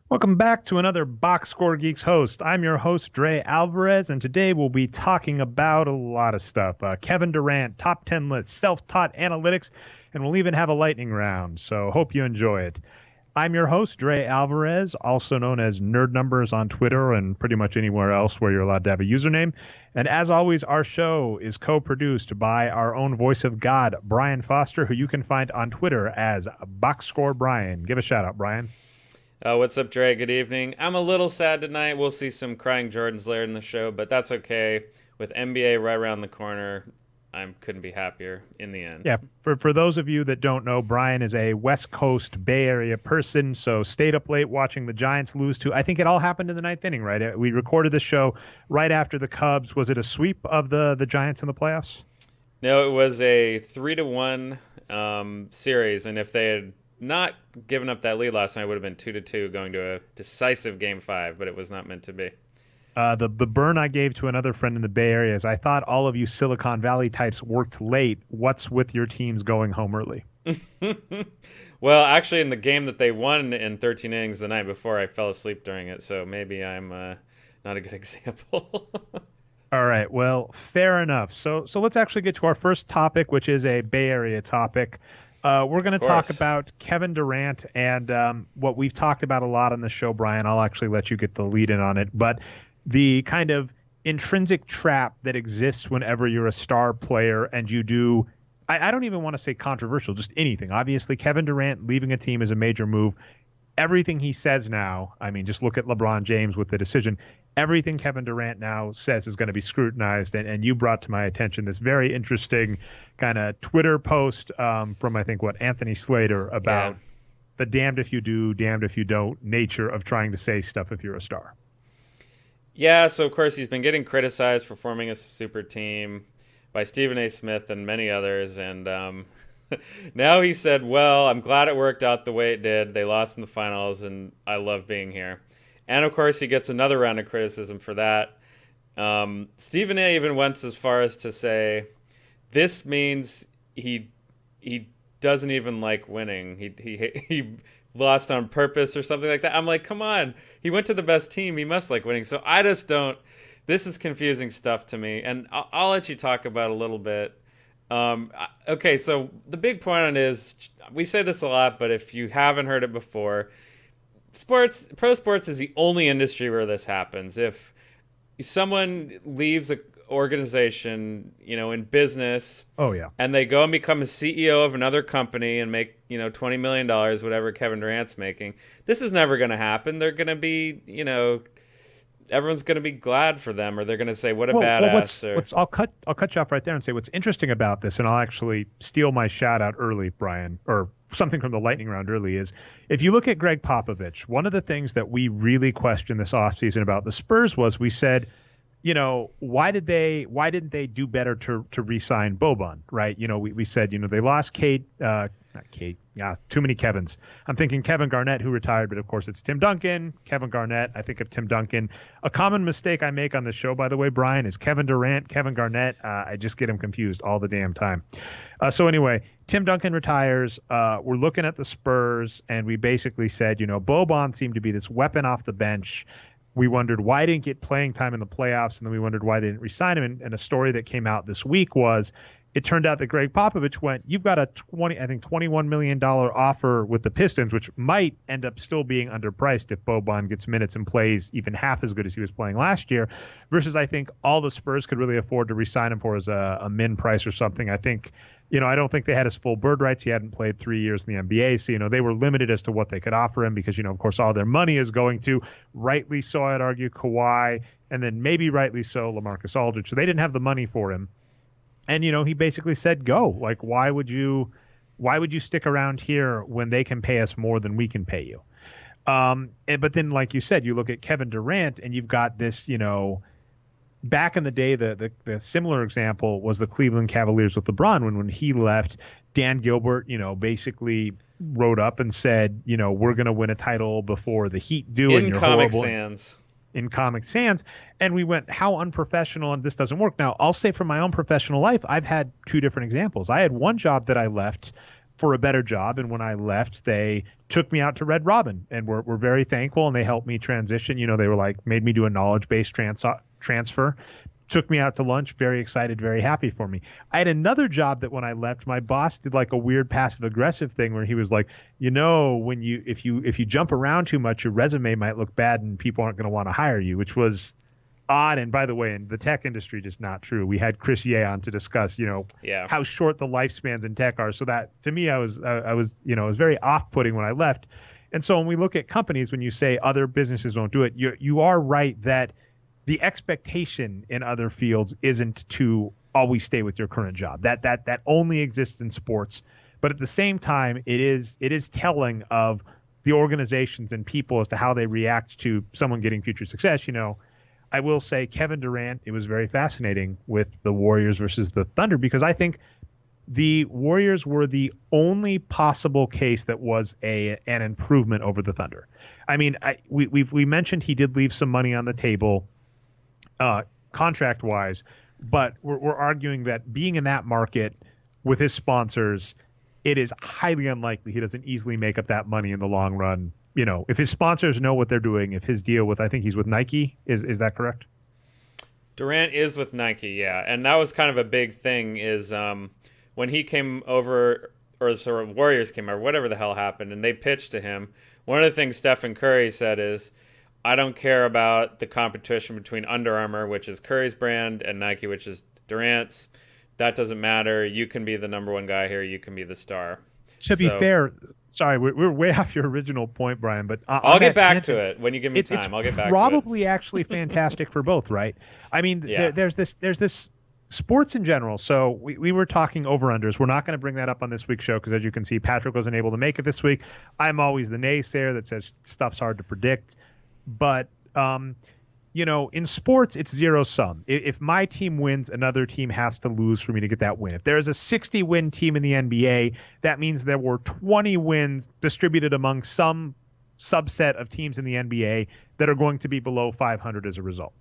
Welcome back to another Boxscore Geeks host. I'm your host, Dre Alvarez, and today we'll be talking about a lot of stuff. Kevin Durant, top 10 list, self-taught analytics, and we'll even have a lightning round, so hope you enjoy it. I'm your host, Dre Alvarez, also known as Nerd Numbers on Twitter and pretty much anywhere else where you're allowed to have a username. And as always, our show is co-produced by our own voice of God, Brian Foster, who you can find on Twitter as Boxscore Brian. Give a shout out, Brian. What's up, Dre? Good evening. I'm a little sad tonight. We'll see some crying Jordans later in the show, but that's okay. With NBA right around the corner, I couldn't be happier in the end. Yeah, for those of you that don't know, Brian is a West Coast Bay Area person, so stayed up late watching the Giants lose to, I think it all happened in the ninth inning, right? We recorded this show right after the Cubs. Was it a sweep of the Giants in the playoffs? No, it was a 3-1 series, and if they had not given up that lead last night, it would have been 2-2 going to a decisive Game 5, but it was not meant to be. The burn I gave to another friend in the Bay Area is I thought all of you Silicon Valley types worked late. What's with your teams going home early? Well, actually, in the game that they won in 13 innings the night before, I fell asleep during it, so maybe I'm not a good example. All right, well, fair enough. So let's actually get to our first topic, which is a Bay Area topic. We're going to talk about Kevin Durant and what we've talked about a lot on the show, Brian. I'll actually let you get the lead in on it. But the kind of intrinsic trap that exists whenever you're a star player and you do, I don't even want to say controversial, just anything. Obviously, Kevin Durant leaving a team is a major move. Everything he says now, I mean, just look at LeBron James with the decision. Everything Kevin Durant now says is going to be scrutinized. And you brought to my attention this very interesting kind of Twitter post from, I think, Anthony Slater about the damned if you do, damned if you don't nature of trying to say stuff if you're a star. Yeah, so of course he's been getting criticized for forming a super team by Stephen A. Smith and many others. And now he said, well, I'm glad it worked out the way it did. They lost in the finals, and I love being here. And, of course, he gets another round of criticism for that. Stephen A. even went as far as to say, this means he doesn't even like winning. He lost on purpose or something like that. I'm like, come on. He went to the best team. He must like winning. So I just don't. This is confusing stuff to me. And I'll let you talk about it a little bit. Okay, so the big point on it is, we say this a lot, but if you haven't heard it before, pro sports is the only industry where this happens. If someone leaves an organization, in business, and they go and become a CEO of another company and make, $20 million, whatever Kevin Durant's making, this is never going to happen. They're going to be, everyone's going to be glad for them, or they're going to say, what a badass. I'll cut you off right there and say what's interesting about this, and I'll actually steal my shout out early, Brian, or something from the lightning round early, is if you look at Greg Popovich, one of the things that we really questioned this offseason about the Spurs was we said, why didn't they do better to re-sign Boban, right? We said, they lost too many Kevins. I'm thinking Kevin Garnett, who retired, but of course it's Tim Duncan. Kevin Garnett, I think of Tim Duncan. A common mistake I make on the show, by the way, Brian, is Kevin Durant, Kevin Garnett. I just get them confused all the damn time. So anyway, Tim Duncan retires. We're looking at the Spurs, and we basically said, Boban seemed to be this weapon off the bench. We wondered why he didn't get playing time in the playoffs, and then we wondered why they didn't re-sign him. And a story that came out this week was it turned out that Greg Popovich went, you've got a $21 million offer with the Pistons, which might end up still being underpriced if Boban gets minutes and plays even half as good as he was playing last year, versus I think all the Spurs could really afford to re-sign him for as a min price or something. I think, I don't think they had his full bird rights. He hadn't played 3 years in the NBA. So, they were limited as to what they could offer him because, of course, all their money is going to, rightly so, I'd argue, Kawhi, and then maybe rightly so, LaMarcus Aldridge. So they didn't have the money for him. And, he basically said, go. Like, why would you stick around here when they can pay us more than we can pay you? But then, like you said, you look at Kevin Durant and you've got this, back in the day, the similar example was the Cleveland Cavaliers with LeBron when he left. Dan Gilbert, basically wrote up and said, we're going to win a title before the Heat do. In Comic Sans. in Comic Sans. And we went, how unprofessional, and this doesn't work. Now, I'll say from my own professional life, I've had two different examples. I had one job that I left for a better job, and when I left, they took me out to Red Robin, and were very thankful, and they helped me transition. They were like, made me do a knowledge-based transfer, took me out to lunch, very excited, very happy for me. I had another job that when I left, my boss did like a weird passive-aggressive thing where he was like, if you jump around too much, your resume might look bad and people aren't going to want to hire you, which was odd. And by the way, in the tech industry, just not true. We had Chris Ye on to discuss, how short the lifespans in tech are. So that to me, I was it was very off-putting when I left. And so when we look at companies, when you say other businesses won't do it, you are right that the expectation in other fields isn't to always stay with your current job. That only exists in sports. But at the same time, it is telling of the organizations and people as to how they react to someone getting future success. I will say Kevin Durant, it was very fascinating with the Warriors versus the Thunder, because I think the Warriors were the only possible case that was an improvement over the Thunder. I mean, we mentioned he did leave some money on the table contract wise, but we're arguing that being in that market with his sponsors, it is highly unlikely he doesn't easily make up that money in the long run. If his sponsors know what they're doing, if his deal with, I think he's with Nike, is that correct? Durant is with Nike, yeah. And that was kind of a big thing is when he came over, or sort of Warriors came over, whatever the hell happened, and they pitched to him, one of the things Stephen Curry said is, I don't care about the competition between Under Armour, which is Curry's brand, and Nike, which is Durant's. That doesn't matter. You can be the number one guy here. You can be the star. To be fair, sorry, we're way off your original point, Brian, but I'll get back to it when you give me time. I'll get back to it. It's probably actually fantastic for both, right? I mean, there's this sports in general. So we were talking over-unders. We're not going to bring that up on this week's show because, as you can see, Patrick wasn't able to make it this week. I'm always the naysayer that says stuff's hard to predict. But, in sports, it's zero sum. If my team wins, another team has to lose for me to get that win. If there's a 60-win team in the NBA, that means there were 20 wins distributed among some subset of teams in the NBA that are going to be below 500 as a result.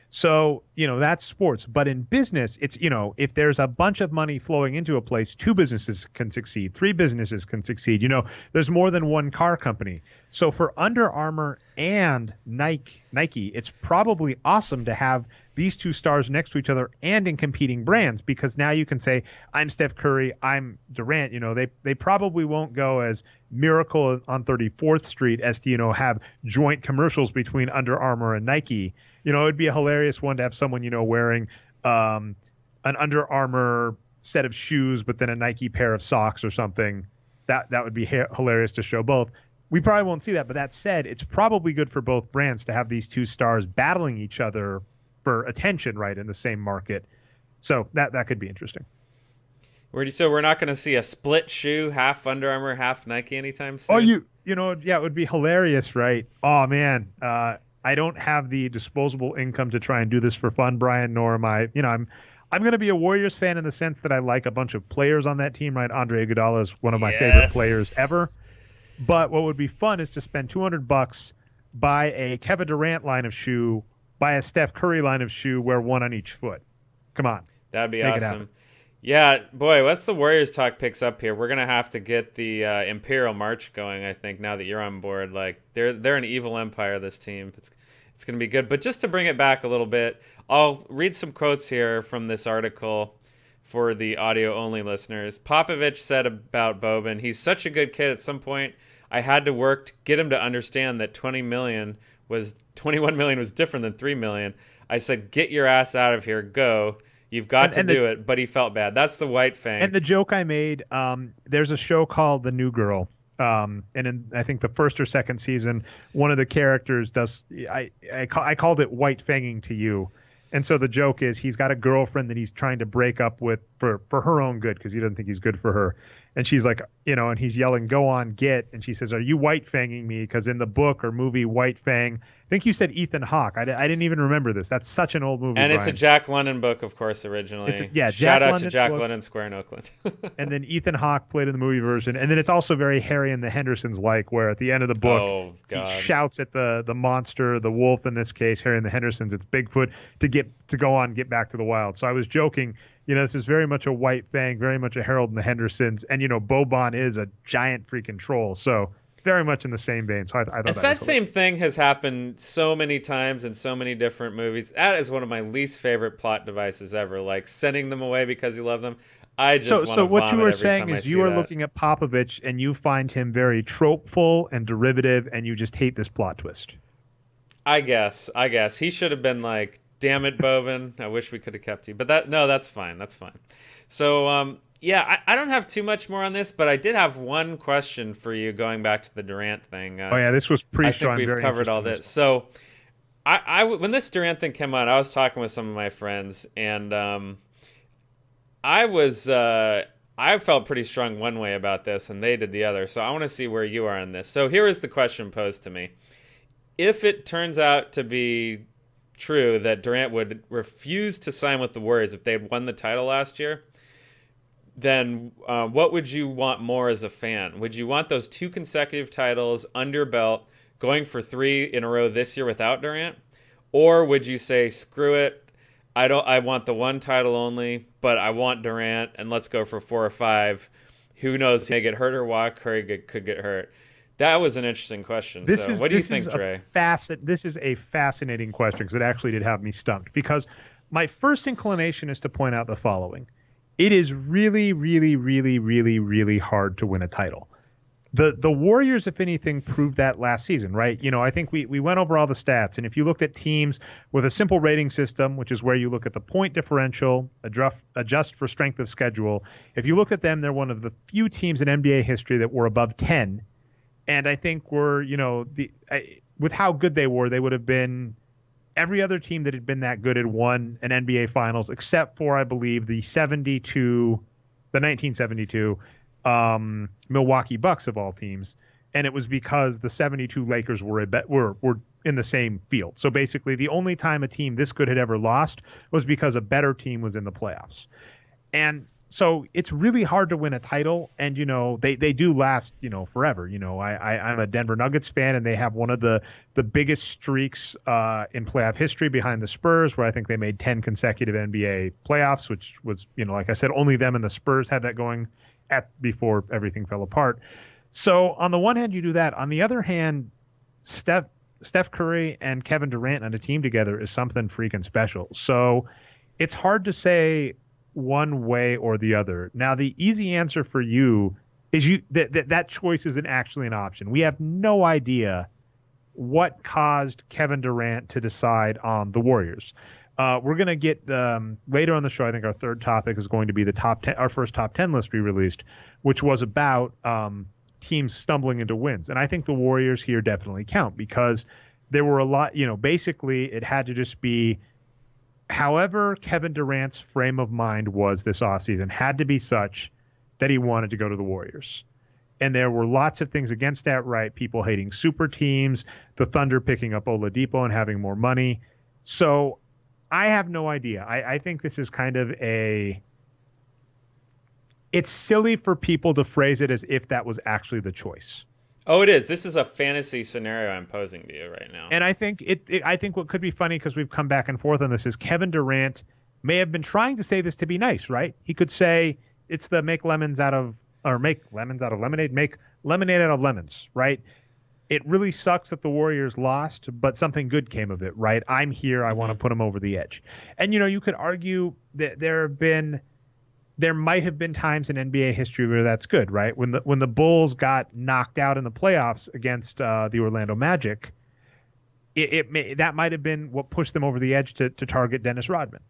So, that's sports. But in business, it's, if there's a bunch of money flowing into a place, 2 businesses can succeed, 3 businesses can succeed. There's more than one car company. So for Under Armour and Nike, it's probably awesome to have these 2 stars next to each other and in competing brands, because now you can say, I'm Steph Curry, I'm Durant. They probably won't go as Miracle on 34th Street as to, have joint commercials between Under Armour and Nike. It would be a hilarious one to have someone, wearing an Under Armour set of shoes, but then a Nike pair of socks or something. That would be hilarious to show both. We probably won't see that, but that said, it's probably good for both brands to have these 2 stars battling each other for attention, right, in the same market. So that could be interesting. So we're not going to see a split shoe, half Under Armour, half Nike anytime soon? Oh, it would be hilarious, right? Oh, man. I don't have the disposable income to try and do this for fun, Brian, nor am I, I'm going to be a Warriors fan in the sense that I like a bunch of players on that team, right? Andre Iguodala is one of my favorite players ever. But what would be fun is to spend $200, buy a Kevin Durant line of shoe, buy a Steph Curry line of shoe, wear one on each foot. Come on. That'd be awesome. Yeah, boy, once the Warriors talk picks up here, we're going to have to get the Imperial March going, I think, now that you're on board. Like, they're an evil empire, this team. It's going to be good. But just to bring it back a little bit, I'll read some quotes here from this article for the audio-only listeners. Popovich said about Boban, he's such a good kid. At some point, I had to work to get him to understand that 21 million was different than 3 million. I said, get your ass out of here. Go. You've got to do it. But he felt bad. That's the White Fang. And the joke I made, there's a show called The New Girl. And in, I think, the first or second season, one of the characters does, I called it white fanging to you. And so the joke is he's got a girlfriend that he's trying to break up with for her own good because he doesn't think he's good for her. And she's like, and he's yelling, "Go on, get!" And she says, "Are you white fanging me?" Because in the book or movie White Fang, I think you said Ethan Hawke. I didn't even remember this. That's such an old movie. And Brian. it's a Jack London book, of course, originally. Jack Shout out London to Jack book. London Square in Oakland. And then Ethan Hawke played in the movie version. And then it's also very Harry and the Hendersons like, where at the end of the book, he shouts at the monster, the wolf in this case, Harry and the Hendersons, it's Bigfoot, to go on, get back to the wild. So I was joking, this is very much a White Fang, very much a Harold and the Hendersons. And, Bobon is a giant freaking troll. So very much in the same vein. So I thought that same thing has happened so many times in so many different movies. That is one of my least favorite plot devices ever. Like sending them away because you love them. I just want to vomit what you were every saying time I is see you are that. looking at Popovich and you find him very tropeful and derivative, and you just hate this plot twist. I guess he should have been like, "Damn it, Bovin! I wish we could have kept you." But that's fine. That's fine. So yeah, I don't have too much more on this, but I did have one question for you going back to the Durant thing. This was pre-show. I think we've covered all this. So I when this Durant thing came out, I was talking with some of my friends, and I felt pretty strong one way about this, and they did the other. So I want to see where you are on this. So here is the question posed to me. If it turns out to be true that Durant would refuse to sign with the Warriors if they had won the title last year, then what would you want more as a fan? Would you want those 2 consecutive titles under belt, going for 3 in a row this year without Durant? Or would you say, screw it, I want the 1 title only, but I want Durant, and let's go for 4 or 5. Who knows, he may get hurt or walk, or he could get hurt. That was an interesting question. What do you think, Dre? This is a fascinating question because it actually did have me stumped. Because my first inclination is to point out the following. It is really, really, really, really, really hard to win a title. The Warriors, if anything, proved that last season, right? I think we went over all the stats. And if you looked at teams with a simple rating system, which is where you look at the point differential, adjust for strength of schedule, if you look at them, they're one of the few teams in NBA history that were above 10. And I think with how good they were, they would have been every other team that had been that good had won an NBA Finals, except for, I believe, the 1972 Milwaukee Bucks of all teams. And it was because the 72 Lakers were in the same field. So basically, the only time a team this good had ever lost was because a better team was in the playoffs. And so it's really hard to win a title, and they do last forever. I'm a Denver Nuggets fan, and they have one of the biggest streaks in playoff history behind the Spurs, where I think they made 10 consecutive NBA playoffs, which was like I said, only them and the Spurs had that going before everything fell apart. So on the one hand, you do that. On the other hand, Steph Curry and Kevin Durant on a team together is something freaking special. So it's hard to say one way or the other. Now, the easy answer for you is that choice isn't actually an option. We have no idea what caused Kevin Durant to decide on the Warriors. We're going to get later on the show. I think our third topic is going to be the top 10, our first top 10 list we released, which was about teams stumbling into wins. And I think the Warriors here definitely count because there were a lot, basically it had to just be however Kevin Durant's frame of mind was this offseason had to be such that he wanted to go to the Warriors. And there were lots of things against that, right? People hating super teams, the Thunder picking up Oladipo and having more money. So I have no idea. I think this is kind of it's silly for people to phrase it as if that was actually the choice. Oh, it is. This is a fantasy scenario I'm posing to you right now. And I think I think what could be funny, because we've come back and forth on this, is Kevin Durant may have been trying to say this to be nice, right? He could say it's the make lemonade out of lemonade, make lemonade out of lemons, right? It really sucks that the Warriors lost, but something good came of it, right? I'm here. I want to put them over the edge. And, you could argue that there might have been times in NBA history where that's good, right? When the Bulls got knocked out in the playoffs against the Orlando Magic, that might have been what pushed them over the edge to target Dennis Rodman.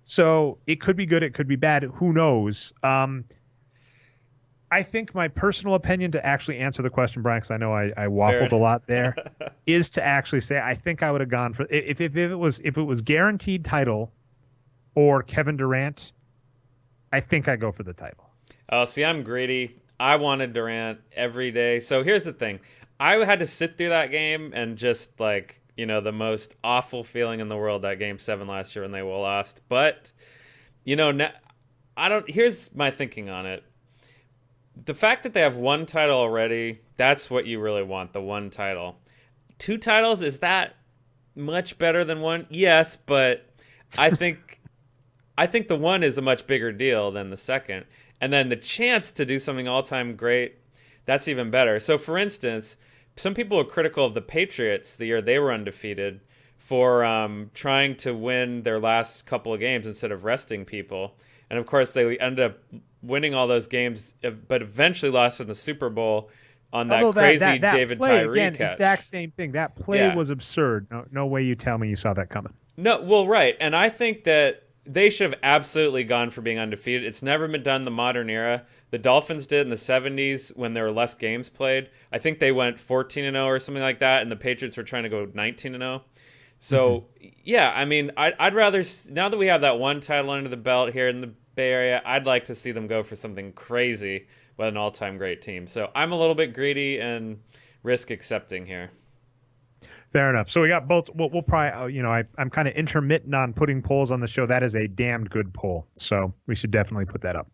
So it could be good, it could be bad. Who knows? I think my personal opinion, to actually answer the question, Brian, because I know I waffled a lot there, is to actually say I think I would have gone for if it was guaranteed title or Kevin Durant. I think I go for the title. Oh, see, I'm greedy. I wanted Durant every day. So here's the thing. I had to sit through that game and just like, the most awful feeling in the world, that game 7 last year when they lost. But, now, here's my thinking on it. The fact that they have one title already, that's what you really want, the one title. 2 titles, is that much better than one? Yes, but I think the one is a much bigger deal than the second. And then the chance to do something all-time great, that's even better. So, for instance, some people are critical of the Patriots the year they were undefeated for trying to win their last couple of games instead of resting people. And, of course, they ended up winning all those games, but eventually lost in the Super Bowl on that crazy David play, Tyree again, catch. Exact same thing. That play was absurd. No way you tell me you saw that coming. No, well, right. And I think that they should have absolutely gone for being undefeated. It's never been done in the modern era. The Dolphins did in the 70s when there were less games played. I think they went 14-0 or something like that, and the Patriots were trying to go 19-0. So, yeah, I mean, I'd rather, now that we have that one title under the belt here in the Bay Area, I'd like to see them go for something crazy with an all-time great team. So I'm a little bit greedy and risk accepting here. Fair enough. So we got both. We'll probably, I'm kind of intermittent on putting polls on the show. That is a damned good poll. So we should definitely put that up.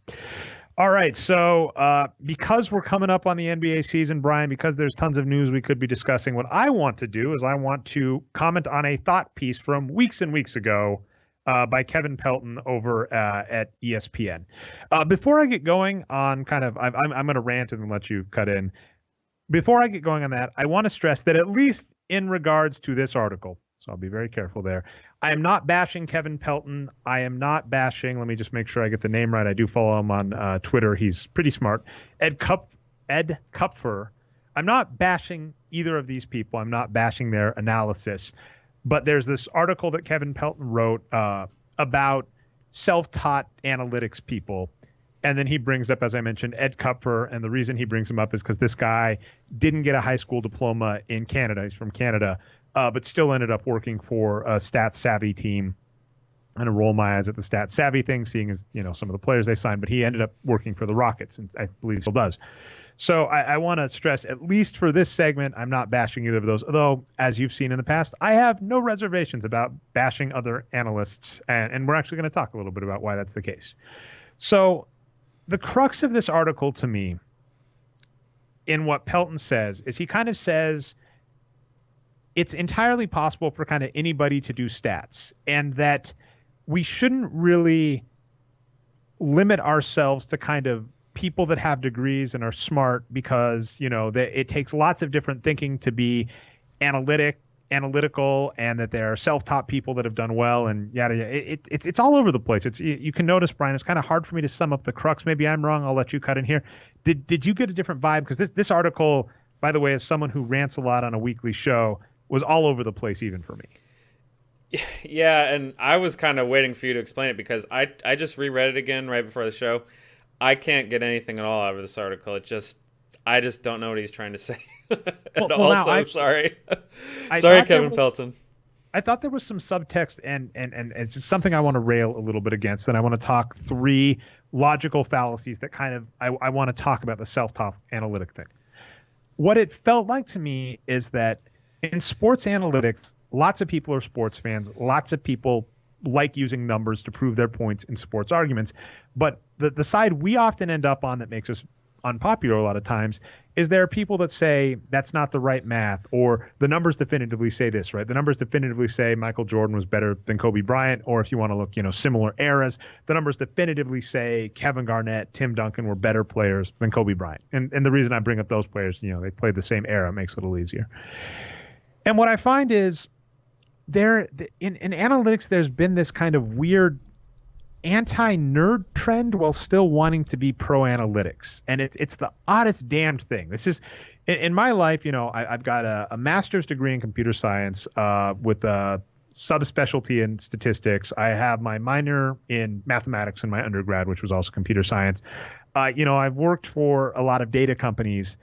All right. So because we're coming up on the NBA season, Brian, because there's tons of news we could be discussing, what I want to do is I want to comment on a thought piece from weeks and weeks ago by Kevin Pelton over at ESPN. Before I get going on I'm going to rant and then let you cut in. Before I get going on that, I want to stress that at least in regards to this article, so I'll be very careful there, I am not bashing Kevin Pelton. I am not bashing, let me just make sure I get the name right. I do follow him on Twitter. He's pretty smart. Ed Kupfer. I'm not bashing either of these people. I'm not bashing their analysis. But there's this article that Kevin Pelton wrote about self-taught analytics people. And then he brings up, as I mentioned, Ed Kupfer. And the reason he brings him up is because this guy didn't get a high school diploma in Canada. He's from Canada, but still ended up working for a Stats Savvy team. And I roll my eyes at the Stats Savvy thing, seeing as, some of the players they signed. But he ended up working for the Rockets, and I believe still does. So I want to stress, at least for this segment, I'm not bashing either of those. Although, as you've seen in the past, I have no reservations about bashing other analysts. And we're actually going to talk a little bit about why that's the case. So the crux of this article to me, in what Pelton says, is he kind of says it's entirely possible for kind of anybody to do stats, and that we shouldn't really limit ourselves to kind of people that have degrees and are smart, because, it takes lots of different thinking to be analytical, and that there are self-taught people that have done well, and yada yada. It's all over the place. You can notice, Brian, it's kind of hard for me to sum up the crux. Maybe I'm wrong. I'll let you cut in here. Did you get a different vibe? Because this article, by the way, as someone who rants a lot on a weekly show, was all over the place even for me. Yeah, and I was kind of waiting for you to explain it, because I just reread it again right before the show. I can't get anything at all out of this article. I just don't know what he's trying to say. Sorry. Sorry, Kevin Pelton. I thought there was some subtext, and it's something I want to rail a little bit against. And I want to talk 3 logical fallacies that kind of I want to talk about the self-taught analytic thing. What it felt like to me is that in sports analytics, lots of people are sports fans. Lots of people like using numbers to prove their points in sports arguments. But the side we often end up on that makes us unpopular a lot of times is there are people that say that's not the right math, or the numbers definitively say this, right? The numbers definitively say Michael Jordan was better than Kobe Bryant, or if you want to look, similar eras, the numbers definitively say Kevin Garnett, Tim Duncan were better players than Kobe Bryant. And the reason I bring up those players, they played the same era, it makes it a little easier. And what I find is in analytics, there's been this kind of weird anti-nerd trend while still wanting to be pro analytics, and it's the oddest damned thing. This is in my life. I've got a master's degree in computer science with a subspecialty in statistics. I have my minor in mathematics in my undergrad, which was also computer science. I've worked for a lot of data companies,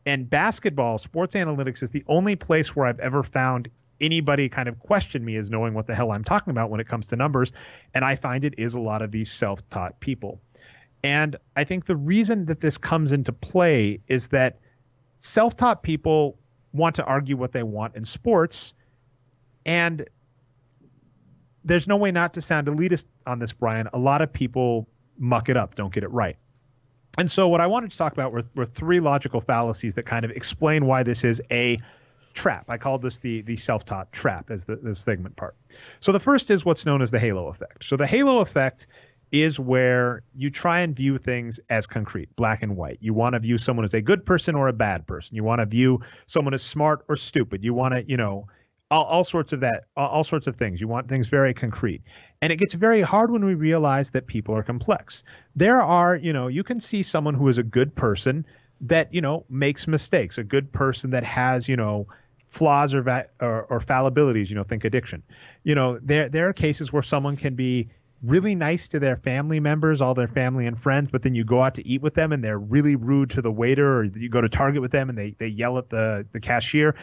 and basketball, sports analytics is the only place where I've ever found anybody kind of question me as knowing what the hell I'm talking about when it comes to numbers. And I find it is a lot of these self-taught people. And I think the reason that this comes into play is that self-taught people want to argue what they want in sports. And there's no way not to sound elitist on this, Brian. A lot of people muck it up, don't get it right. And so what I wanted to talk about were three logical fallacies that kind of explain why this is a trap. I called this the self-taught trap as the segment part. So the first is what's known as the halo effect. So the halo effect is where you try and view things as concrete, black and white. You want to view someone as a good person or a bad person. You want to view someone as smart or stupid. You want to, all sorts of that, all sorts of things. You want things very concrete. And it gets very hard when we realize that people are complex. There are, you can see someone who is a good person that, makes mistakes, a good person that has, flaws or fallibilities, think addiction. There are cases where someone can be really nice to their family members, all their family and friends, but then you go out to eat with them and they're really rude to the waiter, or you go to Target with them and they yell at the cashier.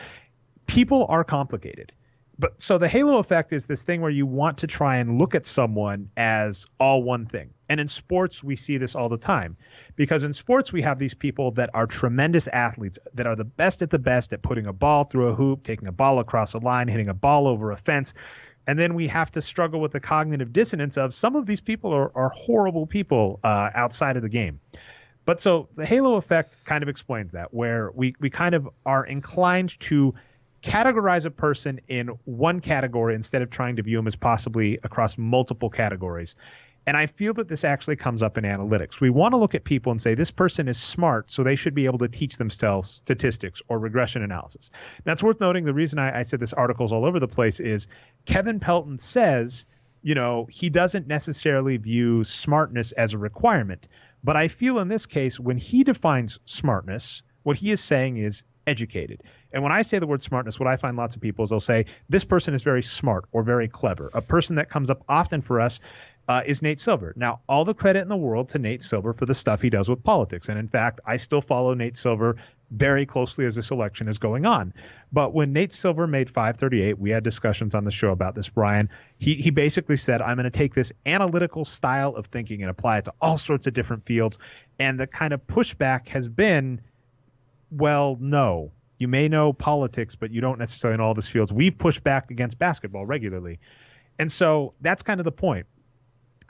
People are complicated. But so the halo effect is this thing where you want to try and look at someone as all one thing. And in sports, we see this all the time, because in sports, we have these people that are tremendous athletes, that are the best at putting a ball through a hoop, taking a ball across a line, hitting a ball over a fence. And then we have to struggle with the cognitive dissonance of some of these people are horrible people outside of the game. But so the halo effect kind of explains that, where we kind of are inclined to categorize a person in one category instead of trying to view them as possibly across multiple categories. And I feel that this actually comes up in analytics. We want to look at people and say, this person is smart, so they should be able to teach themselves statistics or regression analysis. Now, it's worth noting, the reason I said this article is all over the place is Kevin Pelton says, he doesn't necessarily view smartness as a requirement. But I feel in this case, when he defines smartness, what he is saying is educated. And when I say the word smartness, what I find lots of people is they'll say, this person is very smart or very clever. A person that comes up often for us is Nate Silver. Now, all the credit in the world to Nate Silver for the stuff he does with politics. And in fact, I still follow Nate Silver very closely as this election is going on. But when Nate Silver made 538, we had discussions on the show about this, Brian. He basically said, I'm going to take this analytical style of thinking and apply it to all sorts of different fields. And the kind of pushback has been, well, no, you may know politics, but you don't necessarily know all these fields. We've pushed back against basketball regularly. And so that's kind of the point.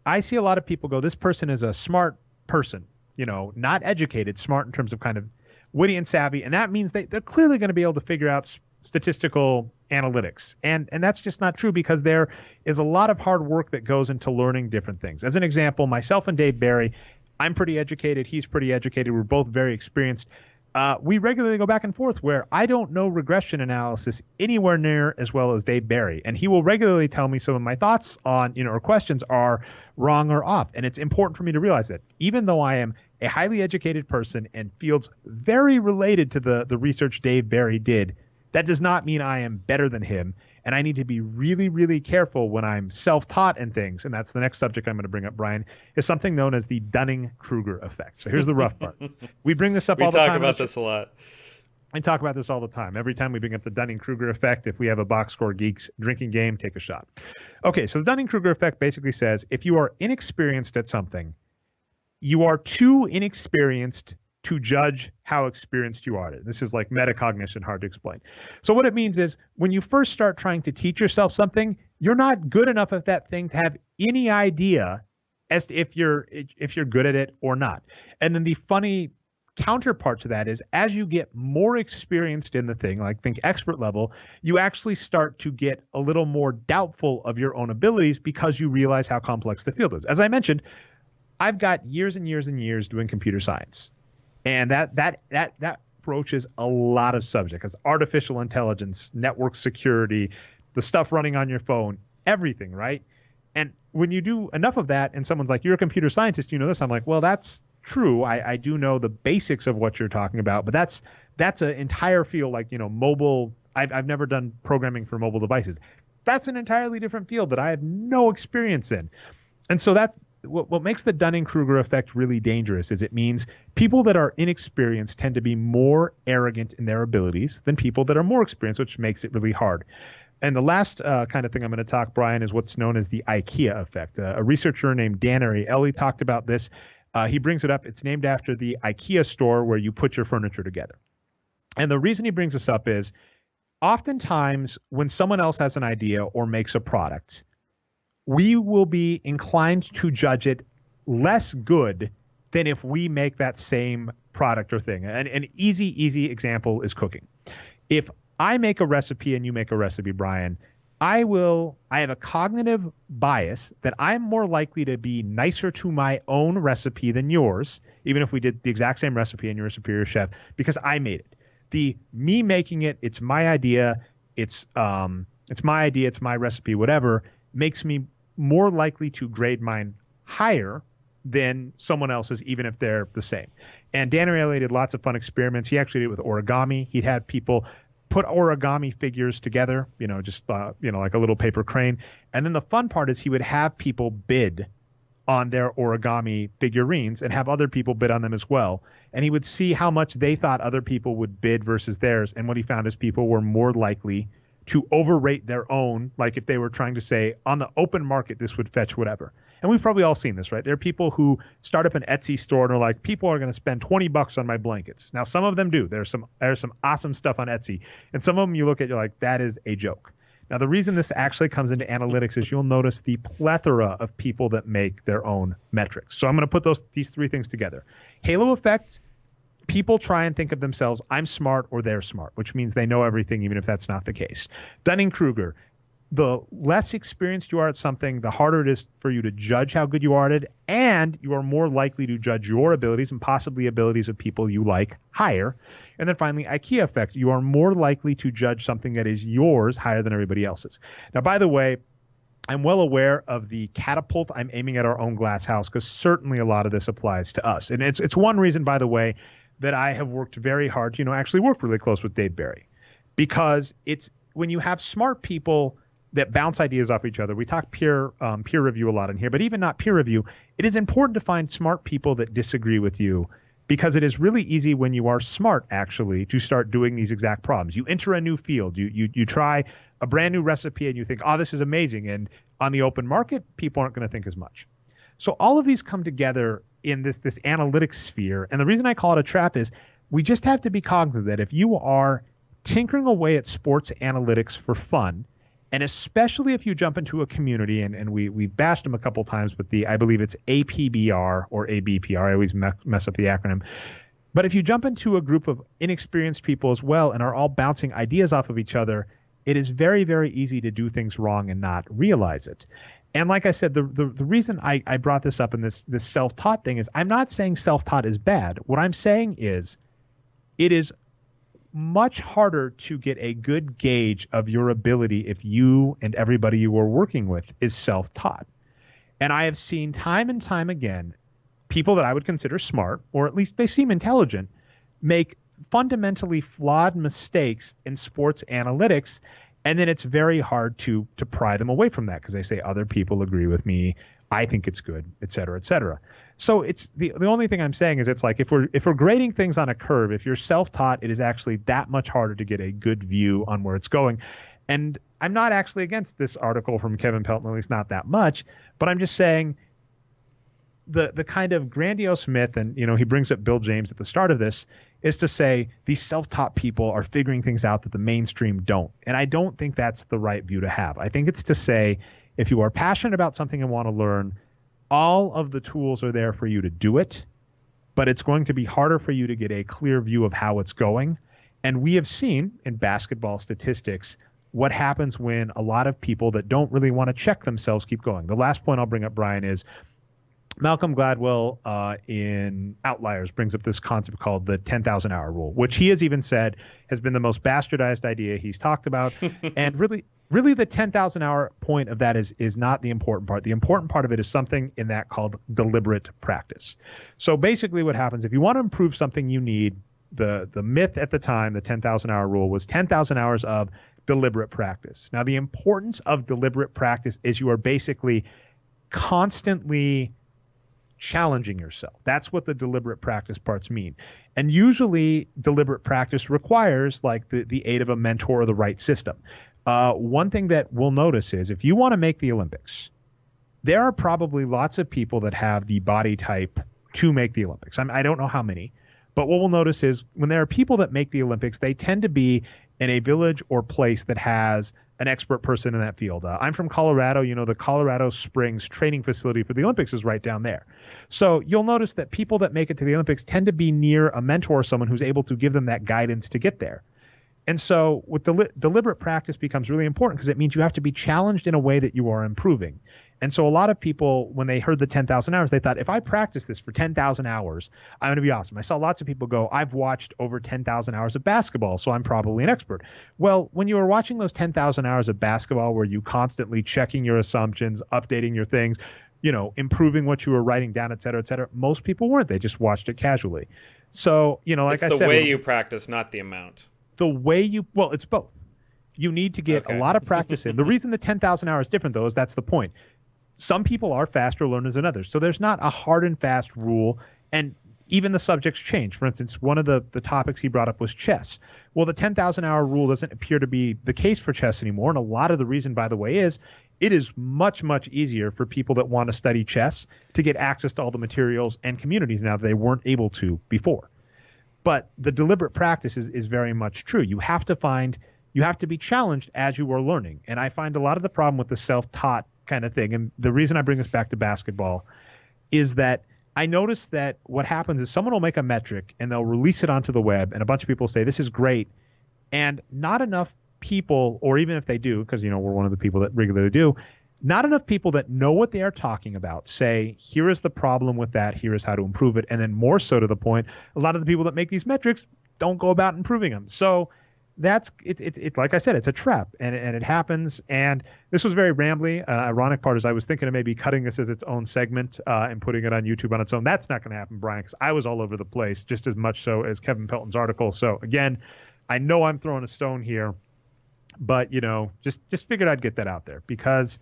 I see a lot of people go, this person is a smart person, not educated, smart in terms of kind of witty and savvy. And that means they're clearly going to be able to figure out statistical analytics. And that's just not true, because there is a lot of hard work that goes into learning different things. As an example, myself and Dave Barry, I'm pretty educated. He's pretty educated. We're both very experienced. We regularly go back and forth where I don't know regression analysis anywhere near as well as Dave Barry. And he will regularly tell me some of my thoughts on, or questions are wrong or off. And it's important for me to realize that even though I am a highly educated person and fields very related to the research Dave Barry did, that does not mean I am better than him. And I need to be really, really careful when I'm self-taught in things. And that's the next subject I'm going to bring up, Brian, is something known as the Dunning-Kruger effect. So here's the rough part. We bring this up all the time. We talk about this a lot. I talk about this all the time. Every time we bring up the Dunning-Kruger effect, if we have a Boxscore Geeks drinking game, take a shot. Okay, so the Dunning-Kruger effect basically says if you are inexperienced at something, you are too inexperienced to judge how experienced you are. This is like metacognition, hard to explain. So what it means is when you first start trying to teach yourself something, you're not good enough at that thing to have any idea as to if you're good at it or not. And then the funny counterpart to that is as you get more experienced in the thing, like think expert level, you actually start to get a little more doubtful of your own abilities because you realize how complex the field is. As I mentioned, I've got years and years and years doing computer science. And that broaches a lot of subjects, artificial intelligence, network security, the stuff running on your phone, everything, right? And when you do enough of that and someone's like, you're a computer scientist, you know this, I'm like, well, that's true. I do know the basics of what you're talking about, but that's an entire field, like, mobile. I've never done programming for mobile devices. That's an entirely different field that I have no experience in. And so that's what makes the Dunning-Kruger effect really dangerous is it means people that are inexperienced tend to be more arrogant in their abilities than people that are more experienced, which makes it really hard. And the last kind of thing I'm going to talk, Brian, is what's known as the IKEA effect. A researcher named Dan Ariely talked about this. He brings it up. It's named after the IKEA store where you put your furniture together. And the reason he brings this up is oftentimes when someone else has an idea or makes a product, we will be inclined to judge it less good than if we make that same product or thing. And an easy example is cooking. If I make a recipe and you make a recipe, Brian, I have a cognitive bias that I'm more likely to be nicer to my own recipe than yours, even if we did the exact same recipe and you're a superior chef, because I made it. Me making it, it's my idea, it's my recipe, whatever, makes me more likely to grade mine higher than someone else's, even if they're the same. And Dan Ariely did lots of fun experiments. He actually did it with origami. He'd had people put origami figures together, just like a little paper crane. And then the fun part is he would have people bid on their origami figurines and have other people bid on them as well. And he would see how much they thought other people would bid versus theirs. And what he found is people were more likely to overrate their own, like if they were trying to say on the open market, this would fetch whatever. And we've probably all seen this, right? There are people who start up an Etsy store and are like, people are going to spend $20 on my blankets. Now, some of them do. There's some awesome stuff on Etsy. And some of them you look at, you're like, that is a joke. Now, the reason this actually comes into analytics is you'll notice the plethora of people that make their own metrics. So I'm going to put these three things together. Halo effect. People try and think of themselves, I'm smart or they're smart, which means they know everything, even if that's not the case. Dunning-Kruger, the less experienced you are at something, the harder it is for you to judge how good you are at it, and you are more likely to judge your abilities and possibly abilities of people you like higher. And then finally, IKEA effect, you are more likely to judge something that is yours higher than everybody else's. Now, by the way, I'm well aware of the catapult I'm aiming at our own glass house, because certainly a lot of this applies to us. And it's one reason, by the way, that I have worked very hard to, actually work really close with Dave Barry, because it's when you have smart people that bounce ideas off each other. We talk peer review a lot in here, but even not peer review, it is important to find smart people that disagree with you, because it is really easy when you are smart, actually, to start doing these exact problems. You enter a new field, you try a brand new recipe and you think, oh, this is amazing. And on the open market, people aren't going to think as much. So all of these come together in this analytics sphere. And the reason I call it a trap is we just have to be cognizant that if you are tinkering away at sports analytics for fun, and especially if you jump into a community, and we bashed them a couple times with I believe it's APBR or ABPR. I always mess up the acronym. But if you jump into a group of inexperienced people as well and are all bouncing ideas off of each other, it is very, very easy to do things wrong and not realize it. And like I said, the reason I brought this up in this self-taught thing is I'm not saying self-taught is bad. What I'm saying is it is much harder to get a good gauge of your ability if you and everybody you are working with is self-taught. And I have seen time and time again people that I would consider smart, or at least they seem intelligent, make fundamentally flawed mistakes in sports analytics. And then it's very hard to pry them away from that, because they say other people agree with me, I think it's good, et cetera, et cetera. So it's the only thing I'm saying is it's like if we're grading things on a curve, if you're self-taught, it is actually that much harder to get a good view on where it's going. And I'm not actually against this article from Kevin Pelton, at least not that much, but I'm just saying the kind of grandiose myth, and he brings up Bill James at the start of this, is to say these self-taught people are figuring things out that the mainstream don't. And I don't think that's the right view to have. I think it's to say if you are passionate about something and want to learn, all of the tools are there for you to do it, but it's going to be harder for you to get a clear view of how it's going. And we have seen in basketball statistics what happens when a lot of people that don't really want to check themselves keep going. The last point I'll bring up, Brian, is Malcolm Gladwell in Outliers brings up this concept called the 10,000 hour rule, which he has even said has been the most bastardized idea he's talked about. And really the 10,000 hour point of that is not the important part. The important part of it is something in that called deliberate practice. So basically what happens, if you want to improve something, you need the myth at the time, the 10,000 hour rule was 10,000 hours of deliberate practice. Now, the importance of deliberate practice is you are basically constantly challenging yourself. That's what the deliberate practice parts mean. And usually deliberate practice requires like the aid of a mentor or the right system. one thing that we'll notice is if you want to make the Olympics, there are probably lots of people that have the body type to make the Olympics. I don't know how many, but what we'll notice is when there are people that make the Olympics, they tend to be in a village or place that has an expert person in that field. I'm from Colorado. You know, the Colorado Springs training facility for the Olympics is right down there. So you'll notice that people that make it to the Olympics tend to be near a mentor or someone who's able to give them that guidance to get there. And so with deliberate practice becomes really important because it means you have to be challenged in a way that you are improving. And so a lot of people, when they heard the 10,000 hours, they thought, if I practice this for 10,000 hours, I'm going to be awesome. I saw lots of people go, I've watched over 10,000 hours of basketball, so I'm probably an expert. Well, when you are watching those 10,000 hours of basketball where you constantly checking your assumptions, updating your things, you know, improving what you were writing down, et cetera, most people weren't. They just watched it casually. So, you know, like I said, it's the way you practice, not the amount. Well, it's both. You need to get a lot of practice in. The reason the 10,000 hours is different, though, is that's the point. Some people are faster learners than others. So there's not a hard and fast rule. And even the subjects change. For instance, one of the topics he brought up was chess. Well, the 10,000 hour rule doesn't appear to be the case for chess anymore. And a lot of the reason, by the way, is it is much, much easier for people that want to study chess to get access to all the materials and communities now that they weren't able to before. But the deliberate practice is very much true. You have to be challenged as you are learning. And I find a lot of the problem with the self-taught kind of thing, and the reason I bring this back to basketball, is that I notice that what happens is someone will make a metric and they'll release it onto the web, and a bunch of people say, this is great. And not enough people, or even if they do, because, you know, we're one of the people that regularly do, not enough people that know what they are talking about say, here is the problem with that, here is how to improve it. And then more so to the point, a lot of the people that make these metrics don't go about improving them. So that's it. Like I said, it's a trap, and it happens. And this was very rambly. Ironic part is I was thinking of maybe cutting this as its own segment and putting it on YouTube on its own. That's not going to happen, Brian, because I was all over the place, just as much so as Kevin Pelton's article. So again, I know I'm throwing a stone here, but, you know, just figured I'd get that out there, because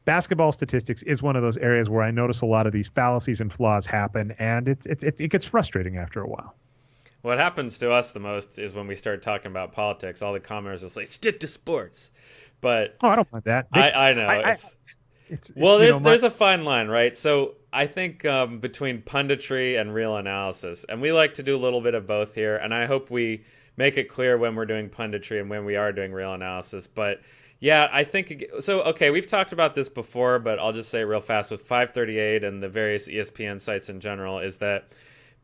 basketball statistics is one of those areas where I notice a lot of these fallacies and flaws happen, and it gets frustrating after a while. What happens to us the most is when we start talking about politics, all the commenters will say, stick to sports. But I don't mind that. I know. There's a fine line, right? So I think between punditry and real analysis, and we like to do a little bit of both here, and I hope we make it clear when we're doing punditry and when we are doing real analysis. But yeah, I think so. Okay, we've talked about this before, but I'll just say it real fast with 538 and the various ESPN sites in general, is that,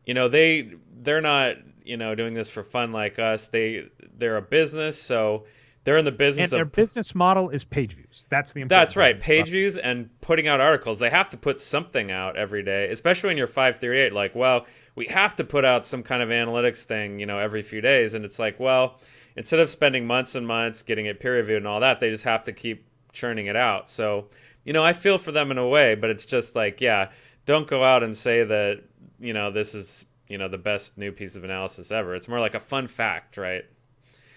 you know, they're not, you know, doing this for fun like us. They're a business, so they're in the business and their business model is page views. That's the important That's right, page views and putting out articles. They have to put something out every day, especially when you're 538. Like, well, we have to put out some kind of analytics thing, you know, every few days, and it's like, well, instead of spending months and months getting it peer reviewed and all that, they just have to keep churning it out. So, you know, I feel for them in a way, but it's just like, yeah, don't go out and say that, you know, this is, you know, the best new piece of analysis ever. It's more like a fun fact, right?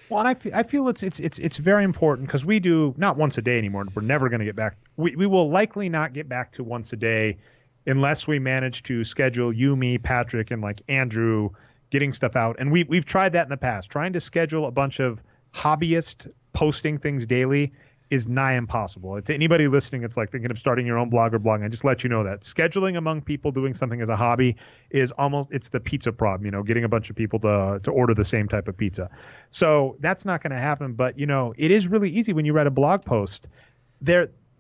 Well, and I feel it's very important, because we do not once a day anymore. We're never going to get back. We will likely not get back to once a day unless we manage to schedule you, me, Patrick, and like Andrew getting stuff out. And we've tried that in the past. Trying to schedule a bunch of hobbyists posting things daily is nigh impossible. To anybody listening, it's like thinking of starting your own blog or blogging. I just let you know that scheduling among people doing something as a hobby is it's the pizza problem, you know, getting a bunch of people to order the same type of pizza. So that's not going to happen. But, you know, it is really easy when you write a blog post.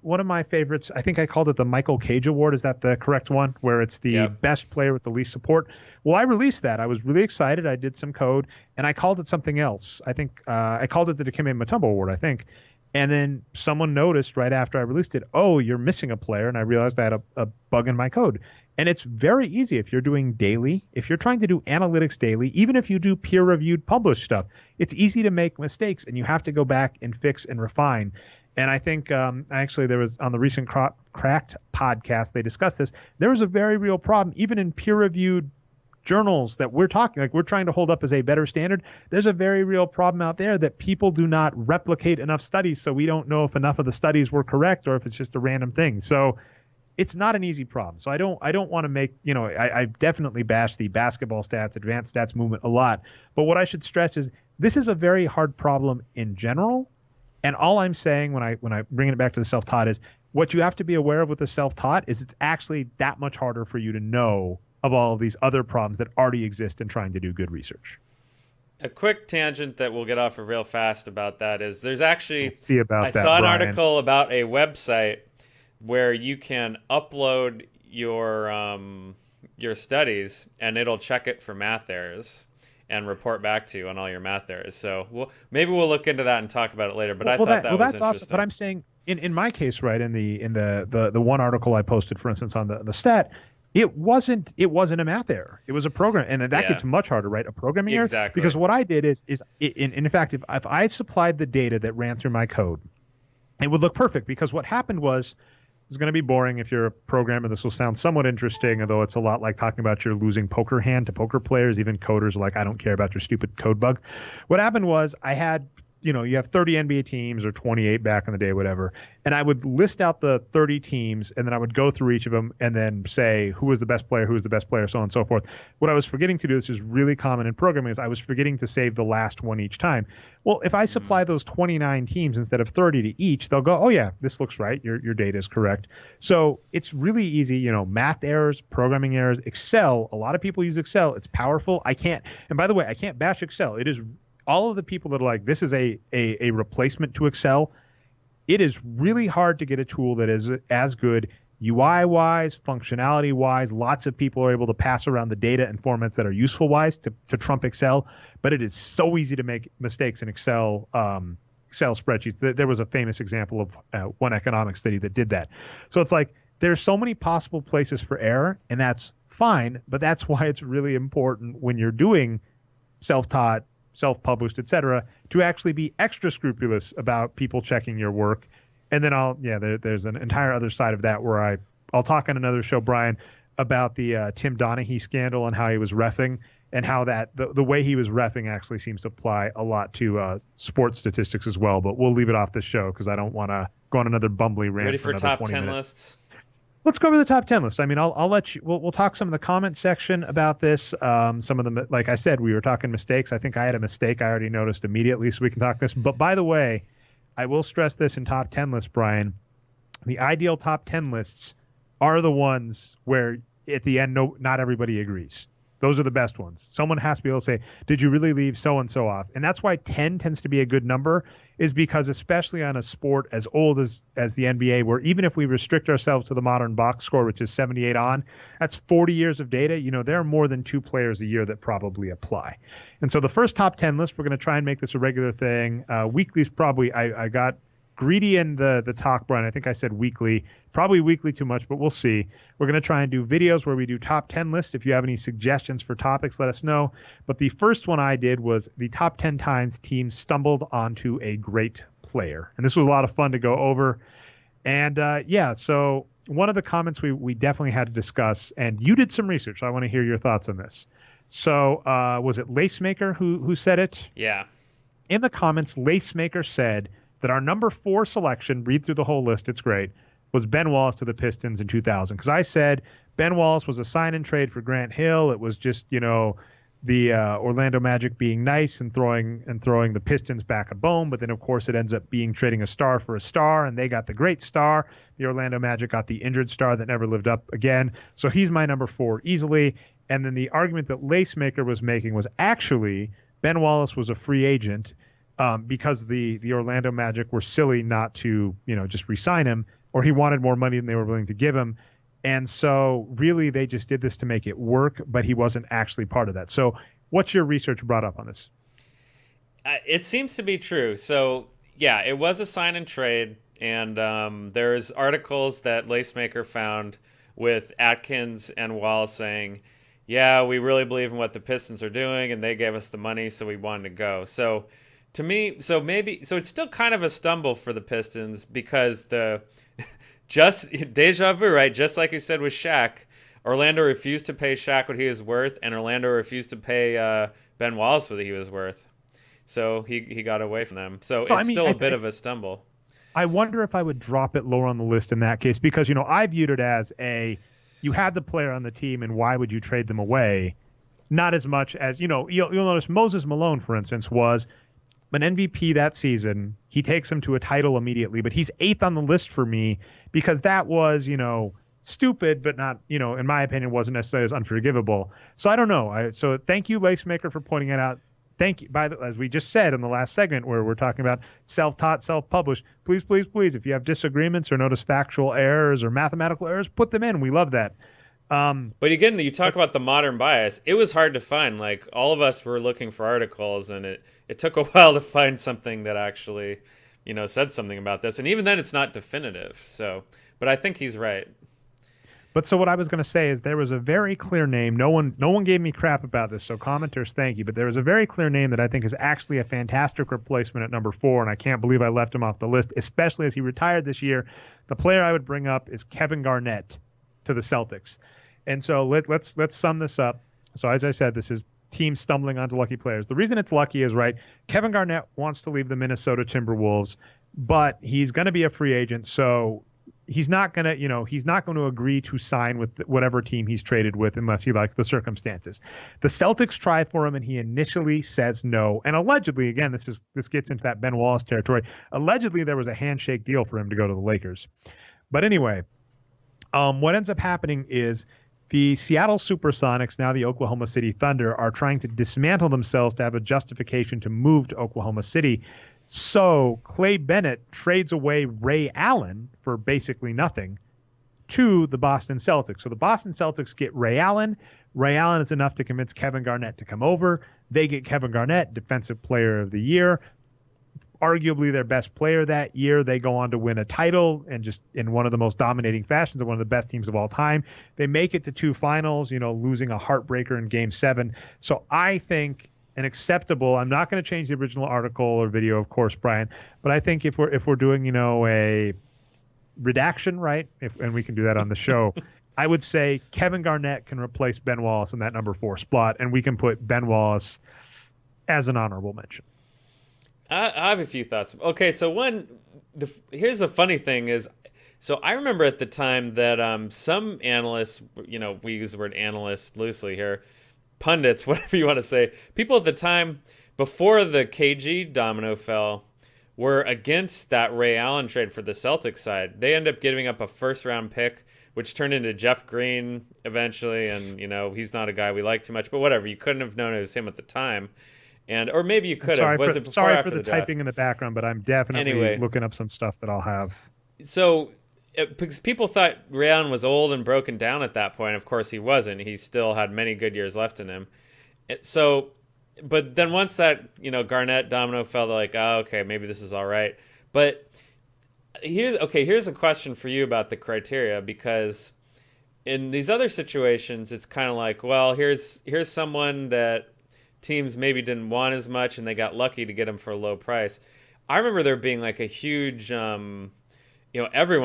One of my favorites, I think I called it the Michael Cage Award. Is that the correct one? Where it's the best player with the least support. Well, I released that. I was really excited. I did some code, and I called it something else. I think I called it the Dikembe Mutombo Award, I think. And then someone noticed right after I released it, oh, you're missing a player. And I realized I had a bug in my code. And it's very easy if you're doing daily, if you're trying to do analytics daily, even if you do peer-reviewed published stuff, it's easy to make mistakes, and you have to go back and fix and refine. And I think actually there was on the recent Cracked podcast, they discussed this. There was a very real problem, even in peer-reviewed journals that we're trying to hold up as a better standard. There's a very real problem out there that people do not replicate enough studies, so we don't know if enough of the studies were correct or if it's just a random thing. So it's not an easy problem. So I don't want to make, you know, I've definitely bashed the basketball stats, advanced stats movement a lot. But what I should stress is this is a very hard problem in general. And all I'm saying when I bring it back to the self-taught is what you have to be aware of with the self-taught is it's actually that much harder for you to know of all of these other problems that already exist in trying to do good research. A quick tangent that we'll get off of real fast about that is there's actually, We'll see about I that, saw an Brian. article about a website where you can upload your studies and it'll check it for math errors and report back to you on all your math errors. So maybe we'll look into that and talk about it later. But I thought that was that's interesting. awesome. But I'm saying in my case, right, in the one article I posted, for instance, on the stat, it wasn't a math error. It was a program, and that gets much harder, right? A programming error. Exactly. Because what I did is in fact, if I supplied the data that ran through my code, it would look perfect. Because what happened was, it's going to be boring if you're a programmer. This will sound somewhat interesting, although it's a lot like talking about your losing poker hand to poker players. Even coders are like, I don't care about your stupid code bug. What happened was I had, you have 30 NBA teams or 28 back in the day, whatever. And I would list out the 30 teams, and then I would go through each of them and then say who was the best player, so on and so forth. What I was forgetting to do, this is really common in programming, is I was forgetting to save the last one each time. Well, if I supply those 29 teams instead of 30 to each, they'll go, oh yeah, this looks right. Your data is correct. So it's really easy, math errors, programming errors, Excel. A lot of people use Excel. It's powerful. And by the way, I can't bash Excel. It is all of the people that are like, this is a replacement to Excel. It is really hard to get a tool that is as good UI-wise, functionality-wise. Lots of people are able to pass around the data and formats that are useful-wise to trump Excel, but it is so easy to make mistakes in Excel spreadsheets. There was a famous example of one economics study that did that. So it's like there's so many possible places for error, and that's fine, but that's why it's really important when you're doing self-taught, self-published, etc., to actually be extra scrupulous about people checking your work. And then there's an entire other side of that where I'll talk on another show, Brian, about the Tim Donaghy scandal and how he was reffing, and how that the way he was reffing actually seems to apply a lot to sports statistics as well. But we'll leave it off this show because I don't want to go on another bumbly rant. Ready for top 10 minutes. Lists? Let's go over the top 10 list. I mean, I'll let you. We'll talk some of the comment section about this. Some of them, like I said, we were talking mistakes. I think I had a mistake I already noticed immediately, so we can talk this. But by the way, I will stress this in top 10 lists, Brian. The ideal top 10 lists are the ones where at the end, not everybody agrees. Those are the best ones. Someone has to be able to say, did you really leave so-and-so off? And that's why 10 tends to be a good number, is because especially on a sport as old as the NBA, where even if we restrict ourselves to the modern box score, which is 78 on, that's 40 years of data. There are more than 2 players a year that probably apply. And so the first top 10 list, we're going to try and make this a regular thing. Weekly's probably, I got greedy in the talk, Brian. I think I said weekly, probably weekly too much, but we'll see. We're going to try and do videos where we do top 10 lists. If you have any suggestions for topics, let us know. But the first one I did was the top 10 times teams stumbled onto a great player. And this was a lot of fun to go over. And so one of the comments we definitely had to discuss, and you did some research. So I want to hear your thoughts on this. So was it Lacemaker who said it? Yeah. In the comments, Lacemaker said that our number 4 selection, read through the whole list, it's great, was Ben Wallace to the Pistons in 2000. Because I said Ben Wallace was a sign and trade for Grant Hill. It was just, the Orlando Magic being nice and throwing the Pistons back a bone. But then, of course, it ends up being trading a star for a star, and they got the great star. The Orlando Magic got the injured star that never lived up again. So he's my number 4 easily. And then the argument that Lacemaker was making was actually Ben Wallace was a free agent, because the Orlando Magic were silly not to, just re-sign him, or he wanted more money than they were willing to give him. And so really they just did this to make it work, but he wasn't actually part of that. So what's your research brought up on this? It seems to be true. So, yeah, it was a sign and trade. And there's articles that Lacemaker found with Atkins and Wallace saying, yeah, we really believe in what the Pistons are doing, and they gave us the money, so we wanted to go. So to me, it's still kind of a stumble for the Pistons because just deja vu, right? Just like you said with Shaq, Orlando refused to pay Shaq what he was worth, and Orlando refused to pay Ben Wallace what he was worth. So he got away from them. So it's still a bit of a stumble. I wonder if I would drop it lower on the list in that case, because, I viewed it as you had the player on the team, and why would you trade them away? Not as much as, you'll notice Moses Malone, for instance, was an MVP that season. He takes him to a title immediately, but he's 8th on the list for me because that was, stupid, but not, in my opinion, wasn't necessarily as unforgivable. So I don't know. So thank you, Lacemaker, for pointing it out. Thank you. As we just said in the last segment where we're talking about self-taught, self-published, please, please, please, if you have disagreements or notice factual errors or mathematical errors, put them in. We love that. But again, you talk about the modern bias. It was hard to find. Like, all of us were looking for articles, and it took a while to find something that actually, said something about this. And even then, it's not definitive. So, but I think he's right. But so what I was going to say is there was a very clear name. No one gave me crap about this, so commenters, thank you. But there was a very clear name that I think is actually a fantastic replacement at number 4, and I can't believe I left him off the list, especially as he retired this year. The player I would bring up is Kevin Garnett to the Celtics. And so let's sum this up. So as I said, this is teams stumbling onto lucky players. The reason it's lucky is, right, Kevin Garnett wants to leave the Minnesota Timberwolves, but he's going to be a free agent, so he's not going to agree to sign with whatever team he's traded with unless he likes the circumstances. The Celtics try for him and he initially says no. And allegedly, again, this gets into that Ben Wallace territory. Allegedly, there was a handshake deal for him to go to the Lakers. But anyway, what ends up happening is the Seattle Supersonics, now the Oklahoma City Thunder, are trying to dismantle themselves to have a justification to move to Oklahoma City. So Clay Bennett trades away Ray Allen for basically nothing to the Boston Celtics. So the Boston Celtics get Ray Allen. Ray Allen is enough to convince Kevin Garnett to come over. They get Kevin Garnett, Defensive Player of the Year, arguably their best player that year. They go on to win a title, and just in one of the most dominating fashions of one of the best teams of all time. They make it to 2 finals, losing a heartbreaker in Game 7. So I think an acceptable, I'm not going to change the original article or video, of course, Brian, but I think if we're doing, a redaction, right? And we can do that on the show, I would say Kevin Garnett can replace Ben Wallace in that number 4 spot, and we can put Ben Wallace as an honorable mention. I have a few thoughts. Okay, so here's a funny thing is, so I remember at the time that some analysts, we use the word analyst loosely here, pundits, whatever you want to say, people at the time before the KG domino fell were against that Ray Allen trade for the Celtics side. They end up giving up a first-round pick, which turned into Jeff Green eventually, and he's not a guy we like too much, but whatever. You couldn't have known it was him at the time. Or maybe you could have. Was it before sorry or after for the draft? typing in the background, but I'm definitely looking up some stuff that I'll have. So, because people thought Ray Allen was old and broken down at that point. Of course, he wasn't. He still had many good years left in him. So, but then once that Garnett domino fell, they're like, oh, okay, maybe this is all right. But here's a question for you about the criteria, because in these other situations, it's kind of like, well, here's someone that teams maybe didn't want as much, and they got lucky to get him for a low price. I remember there being like a huge, everyone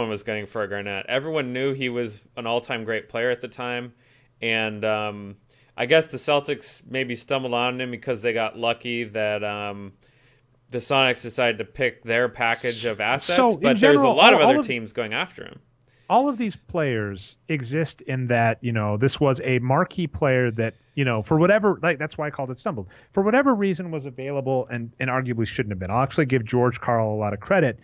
was gunning for a Garnett. Everyone knew he was an all-time great player at the time, and I guess the Celtics maybe stumbled on him because they got lucky that the Sonics decided to pick their package of assets. So but there's a lot of other teams going after him. All of these players exist in that, this was a marquee player that, for whatever, that's why I called it stumbled. For whatever reason was available and arguably shouldn't have been. I'll actually give George Karl a lot of credit.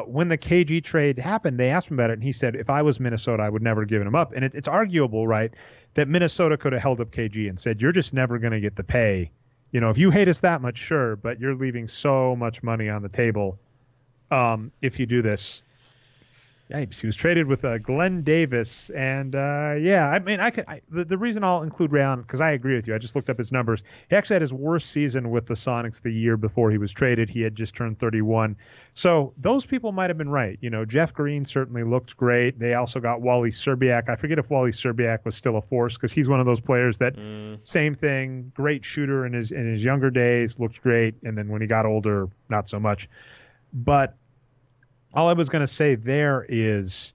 When the KG trade happened, they asked him about it, and he said, if I was Minnesota, I would never have given him up. And it's arguable, right, that Minnesota could have held up KG and said, you're just never going to get the pay. If you hate us that much, sure, but you're leaving so much money on the table if you do this. Yipes, he was traded with Glenn Davis, and the reason I'll include Ray Allen, because I agree with you. I just looked up his numbers. He actually had his worst season with the Sonics the year before he was traded. He had just turned 31. So those people might have been right. Jeff Green certainly looked great. They also got Wally Szczerbiak. I forget if Wally Szczerbiak was still a force, because he's one of those players that same thing, great shooter in his younger days, looked great, and then when he got older, not so much. But all I was going to say there is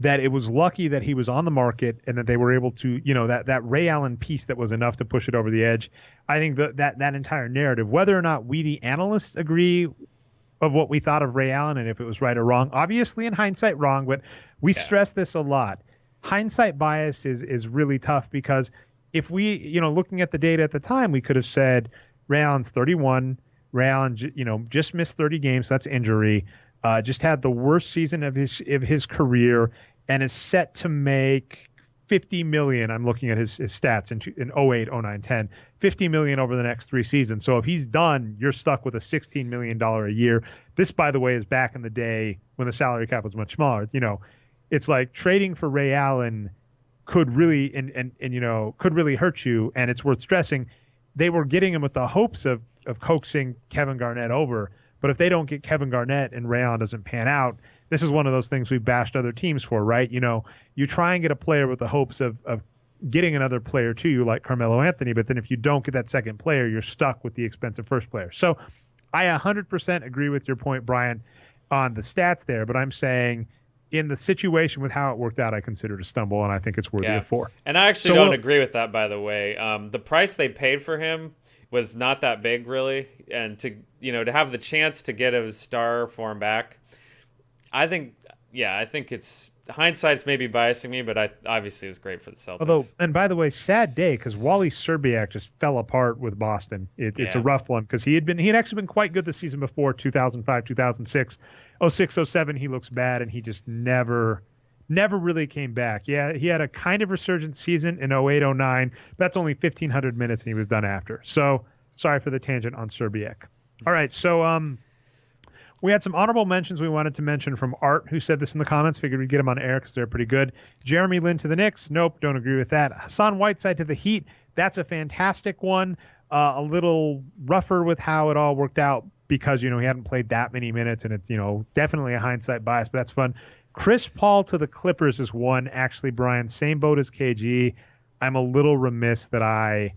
that it was lucky that he was on the market and that they were able to, that Ray Allen piece that was enough to push it over the edge. I think that entire narrative, whether or not we, the analysts, agree of what we thought of Ray Allen and if it was right or wrong, obviously in hindsight wrong, but we stress this a lot. Hindsight bias is really tough, because if we, looking at the data at the time, we could have said Ray Allen's 31. Ray Allen, just missed 30 games. So that's injury. Just had the worst season of his career, and is set to make 50 million. I'm looking at his stats in 08, 09, 10, 50 million over the next 3 seasons. So if he's done, you're stuck with a $16 million a year. This, by the way, is back in the day when the salary cap was much smaller. It's like trading for Ray Allen could really could really hurt you. And it's worth stressing, they were getting him with the hopes of coaxing Kevin Garnett over. But if they don't get Kevin Garnett and Ray Allen doesn't pan out, this is one of those things we've bashed other teams for, right? You try and get a player with the hopes of getting another player to you like Carmelo Anthony, but then if you don't get that second player, you're stuck with the expensive first player. So I 100% agree with your point, Brian, on the stats there, but I'm saying in the situation with how it worked out, I consider it a stumble, and I think it's worthy of 4. And I actually don't agree with that, by the way. The price they paid for him was not that big, really, and to have the chance to get his star form back, I think it's hindsight's maybe biasing me, but obviously it was great for the Celtics. Although, and by the way, sad day because Wally Szczerbiak just fell apart with Boston. It's a rough one because he had actually been quite good the season before 2005, 2006, 06, 07. He looks bad and he just never really came back. Yeah, he had a kind of resurgent season in 08, 09. But that's only 1,500 minutes and he was done after. So sorry for the tangent on Szczerbiak. All right, so we had some honorable mentions we wanted to mention from Art, who said this in the comments. Figured we'd get him on air because they're pretty good. Jeremy Lin to the Knicks. Nope, don't agree with that. Hassan Whiteside to the Heat. That's a fantastic one. A little rougher with how it all worked out because, he hadn't played that many minutes, and it's, definitely a hindsight bias, but that's fun. Chris Paul to the Clippers is one. Actually, Brian, same boat as KG. I'm a little remiss that I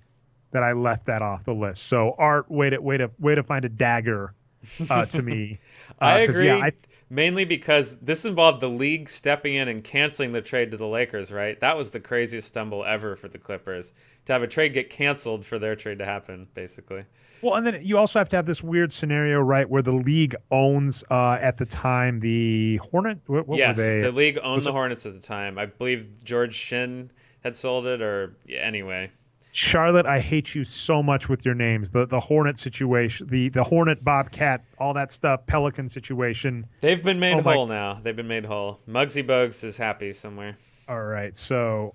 left that off the list. So, Art, way to find a dagger to me. I agree, mainly because this involved the league stepping in and canceling the trade to the Lakers, right? That was the craziest stumble ever for the Clippers, to have a trade get canceled for their trade to happen, basically. Well, and then you also have to have this weird scenario, right, where the league owns, at the time, the Hornet? What yes, were they? The league owned the Hornets at the time. I believe George Shin had sold it, anyway. Charlotte, I hate you so much with your names. The Hornet situation, the Hornet, Bobcat, all that stuff, Pelican situation. They've been made whole now. They've been made whole. Muggsy Bogues is happy somewhere. All right, so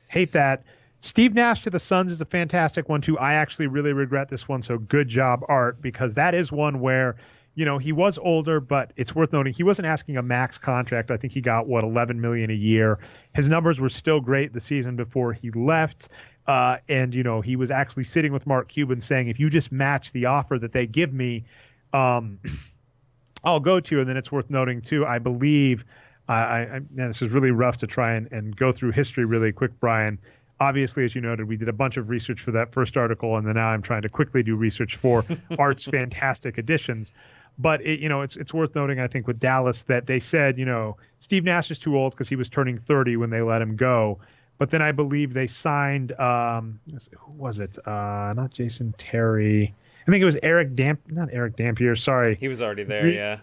hate that. Steve Nash to the Suns is a fantastic one, too. I actually really regret this one, so good job, Art, because that is one where, he was older, but it's worth noting he wasn't asking a max contract. I think he got, $11 million a year. His numbers were still great the season before he left. And he was actually sitting with Mark Cuban saying, if you just match the offer that they give me, I'll go to you. And then it's worth noting, too, I believe, man, this is really rough to try and go through history really quick, Brian. Obviously, as you noted, we did a bunch of research for that first article, and then now I'm trying to quickly do research for Art's fantastic additions. But it's worth noting, I think, with Dallas that they said, Steve Nash is too old because he was turning 30 when they let him go. But then I believe they signed, who was it? Not Jason Terry. I think it was not Eric Dampier. Sorry. He was already there, yeah.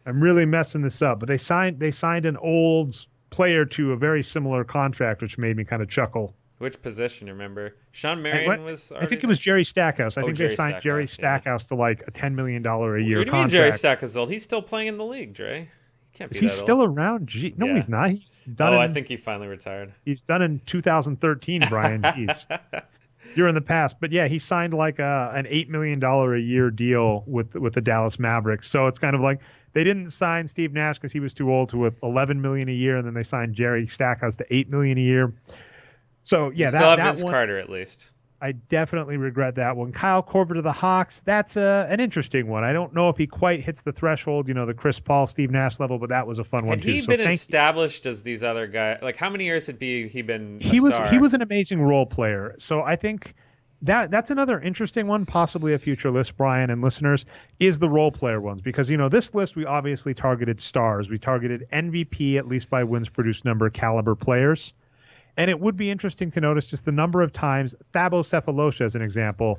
I'm really messing this up. But they signed an old player to a very similar contract, which made me kind of chuckle. Which position, remember? Sean Marion was already I think it was Jerry Stackhouse. I think they signed Jerry Stackhouse to like a $10 million a year contract. What do you mean Jerry Stackhouse old? He's still playing in the league, Dre. Can't be Is he still around? No, yeah. He's not. He's done. I think he finally retired. He's done in 2013, Brian. Jeez. You're in the past. But yeah, he signed like an $8 million a year deal with the Dallas Mavericks. So it's kind of like they didn't sign Steve Nash because he was too old to $11 million a year, and then they signed Jerry Stackhouse to $8 million a year. So yeah, still have Vince Carter at least. I definitely regret that one. Kyle Korver to the Hawks. That's an interesting one. I don't know if he quite hits the threshold, the Chris Paul, Steve Nash level, but that was a fun one too. Had he been established as these other guys? Like how many years had he been? He was an amazing role player. So I think that's another interesting one, possibly a future list, Brian and listeners, is the role player ones because this list we obviously targeted stars. We targeted MVP, at least by wins produced number caliber players. And it would be interesting to notice just the number of times Thabo Cephalosha, as an example,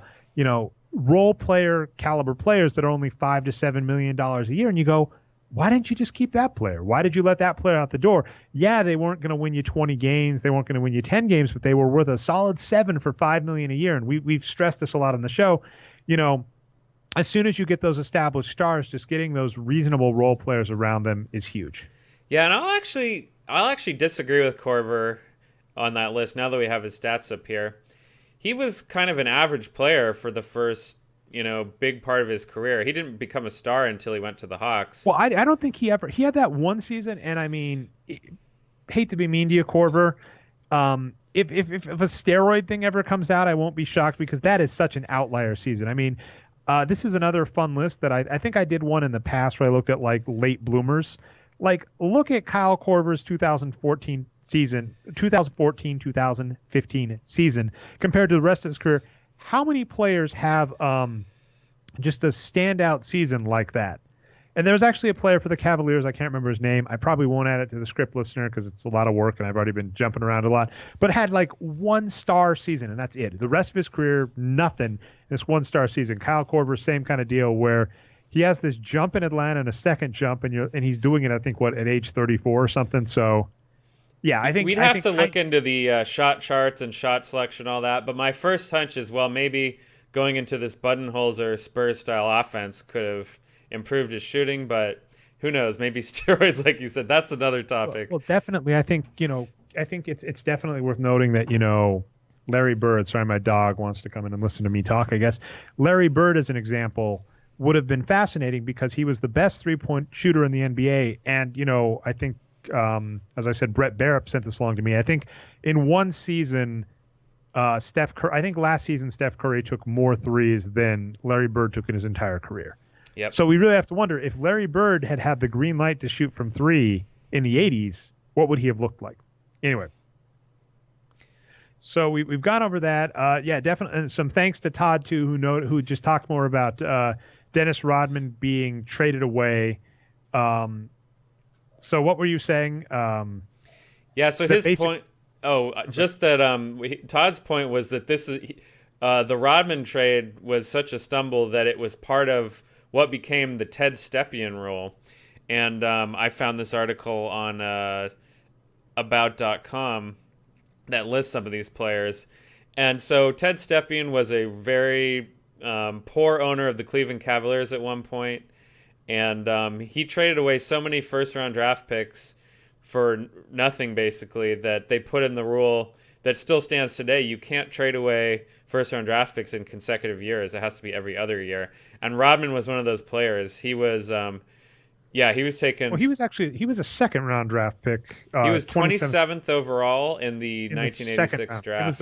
role player caliber players that are only $5 to $7 million a year. And you go, why didn't you just keep that player? Why did you let that player out the door? Yeah, they weren't going to win you 20 games. They weren't going to win you 10 games, but they were worth a solid $7 for $5 million a year. And we've stressed this a lot on the show. as soon as you get those established stars, just getting those reasonable role players around them is huge. Yeah, and I'll actually disagree with Corver on that list. Now that we have his stats up here, he was kind of an average player for the first, big part of his career. He didn't become a star until he went to the Hawks. Well, I don't think he had that one season, and I mean, hate to be mean to you, Corver. If a steroid thing ever comes out, I won't be shocked because that is such an outlier season. I mean, this is another fun list that I think I did one in the past where I looked at like late bloomers. Like, look at Kyle Korver's 2014 season, 2015 season compared to the rest of his career. How many players have just a standout season like that? And there was actually a player for the Cavaliers. I can't remember his name. I probably won't add it to the script listener because it's a lot of work and I've already been jumping around a lot. But had like 1-star season and that's it. The rest of his career, nothing. This 1-star season. Kyle Korver, same kind of deal where he has this jump in Atlanta and a second jump, and he's doing it, I think, at age 34 or something. So, yeah, I think we'd have to look into the shot charts and shot selection, all that. But my first hunch is, well, maybe going into this Budenholzer Spurs style offense could have improved his shooting, but who knows? Maybe steroids, like you said, that's another topic. Well, definitely. I think it's definitely worth noting that Larry Bird. Sorry, my dog wants to come in and listen to me talk. I guess Larry Bird, as an example, would have been fascinating because he was the best 3-point shooter in the NBA. And, I think, as I said, Brett Barrett sent this along to me. I think in one season, Steph Curry, I think last season Steph Curry took more threes than Larry Bird took in his entire career. Yep. So we really have to wonder if Larry Bird had the green light to shoot from 3 in the 80s, what would he have looked like? Anyway. So we've gone over that. Yeah, definitely. And some thanks to Todd, too, who just talked more about Dennis Rodman being traded away. So what were you saying? Yeah, so his point... just that Todd's point was that this is the Rodman trade was such a stumble that it was part of what became the Ted Stepien rule. And I found this article on about.com that lists some of these players. And so Ted Stepien was a very poor owner of the Cleveland Cavaliers at one point, and he traded away so many first-round draft picks for nothing, basically, that they put in the rule that still stands today. You can't trade away first-round draft picks in consecutive years. It has to be every other year. And Rodman was one of those players. He was... he was taken... Well, he was a second-round draft pick. He was 27th overall in the 1986 draft.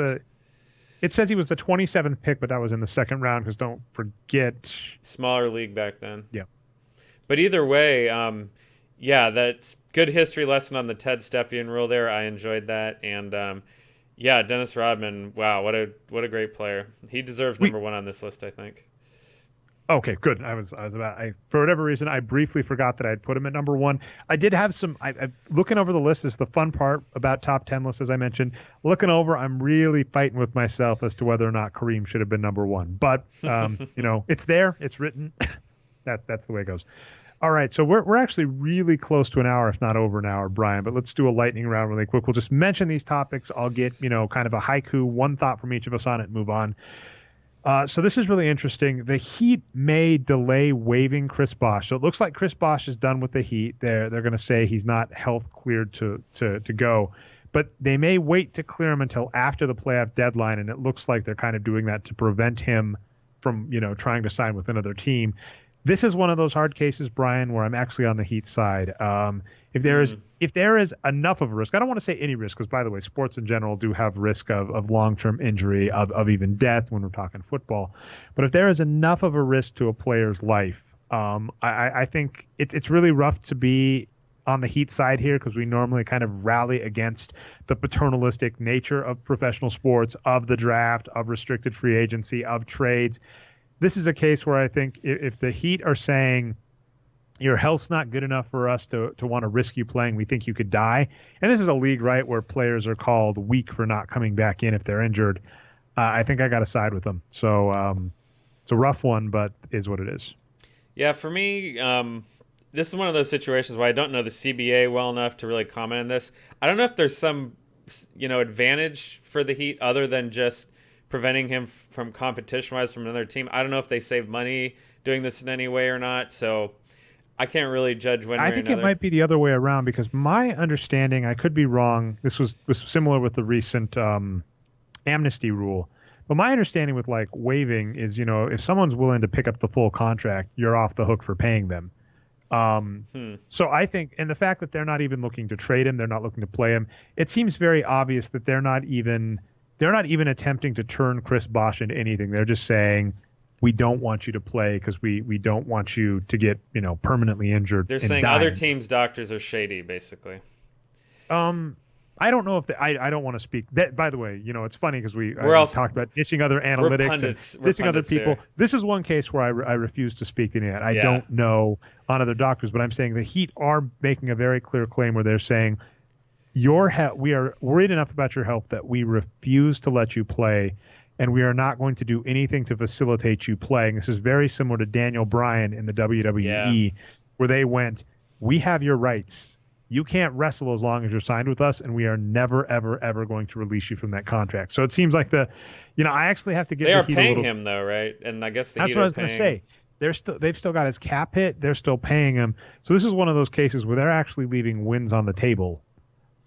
It says he was the 27th pick, but that was in the second round because don't forget... Smaller league back then. Yeah. But either way, that's good history lesson on the Ted Stepien rule there. I enjoyed that. And, Dennis Rodman, wow, what a great player. He deserves number one on this list, I think. Okay, good. For whatever reason, I briefly forgot that I'd put him at number 1. I did have some, looking over the list is the fun part about top 10 lists, as I mentioned. Looking over, I'm really fighting with myself as to whether or not Kareem should have been number 1. But, it's there, it's written. That's the way it goes. All right, so we're actually really close to an hour, if not over an hour, Brian. But let's do a lightning round really quick. We'll just mention these topics. I'll get, kind of a haiku, one thought from each of us on it, and move on. So this is really interesting. The Heat may delay waiving Chris Bosh. So it looks like Chris Bosh is done with the Heat. They're going to say he's not health cleared to go. But they may wait to clear him until after the playoff deadline, and it looks like they're kind of doing that to prevent him from, trying to sign with another team. This is one of those hard cases, Brian, where I'm actually on the Heat side. If there is enough of a risk, I don't want to say any risk, because by the way, sports in general do have risk of long-term injury, of even death when we're talking football. But if there is enough of a risk to a player's life, I think it's really rough to be on the Heat side here, because we normally kind of rally against the paternalistic nature of professional sports, of the draft, of restricted free agency, of trades. This is a case where I think if the Heat are saying your health's not good enough for us to want to risk you playing, we think you could die. And this is a league, right, where players are called weak for not coming back in if they're injured. I think I got to side with them. So it's a rough one, but is what it is. Yeah, for me, this is one of those situations where I don't know the CBA well enough to really comment on this. I don't know if there's some, advantage for the Heat other than just preventing him from competition-wise from another team. I don't know if they save money doing this in any way or not, so I can't really judge one way or another. I think it might be the other way around because my understanding, I could be wrong, this was similar with the recent amnesty rule. But my understanding with like waiving is, if someone's willing to pick up the full contract, you're off the hook for paying them. So I think, and the fact that they're not even looking to trade him, they're not looking to play him, it seems very obvious that they're not even attempting to turn Chris Bosh into anything. They're just saying, we don't want you to play because we don't want you to get, permanently injured. They're saying other teams' doctors are shady, basically. I don't know if I don't want to speak. That, by the way, it's funny because we talked about dissing other analytics and dissing other people. Here. This is one case where I refuse to speak to any of that. I don't know on other doctors, but I'm saying the Heat are making a very clear claim where they're saying we are worried enough about your health that we refuse to let you play, and we are not going to do anything to facilitate you playing. This is very similar to Daniel Bryan in the WWE, where they went, we have your rights. You can't wrestle as long as you're signed with us, and we are never, ever, ever going to release you from that contract. So it seems like I actually have to give. They are paying him though, right? And I guess that's what I was going to say. They've still got his cap hit. They're still paying him. So this is one of those cases where they're actually leaving wins on the table.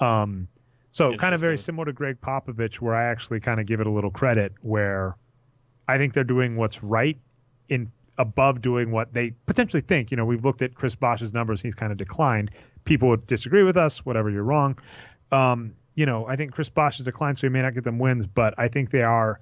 So kind of very similar to Greg Popovich, where I actually kind of give it a little credit, where I think they're doing what's right above doing what they potentially think. We've looked at Chris Bosh's numbers. He's kind of declined. People would disagree with us, whatever, you're wrong. I think Chris Bosh has declined, so he may not get them wins, but I think they are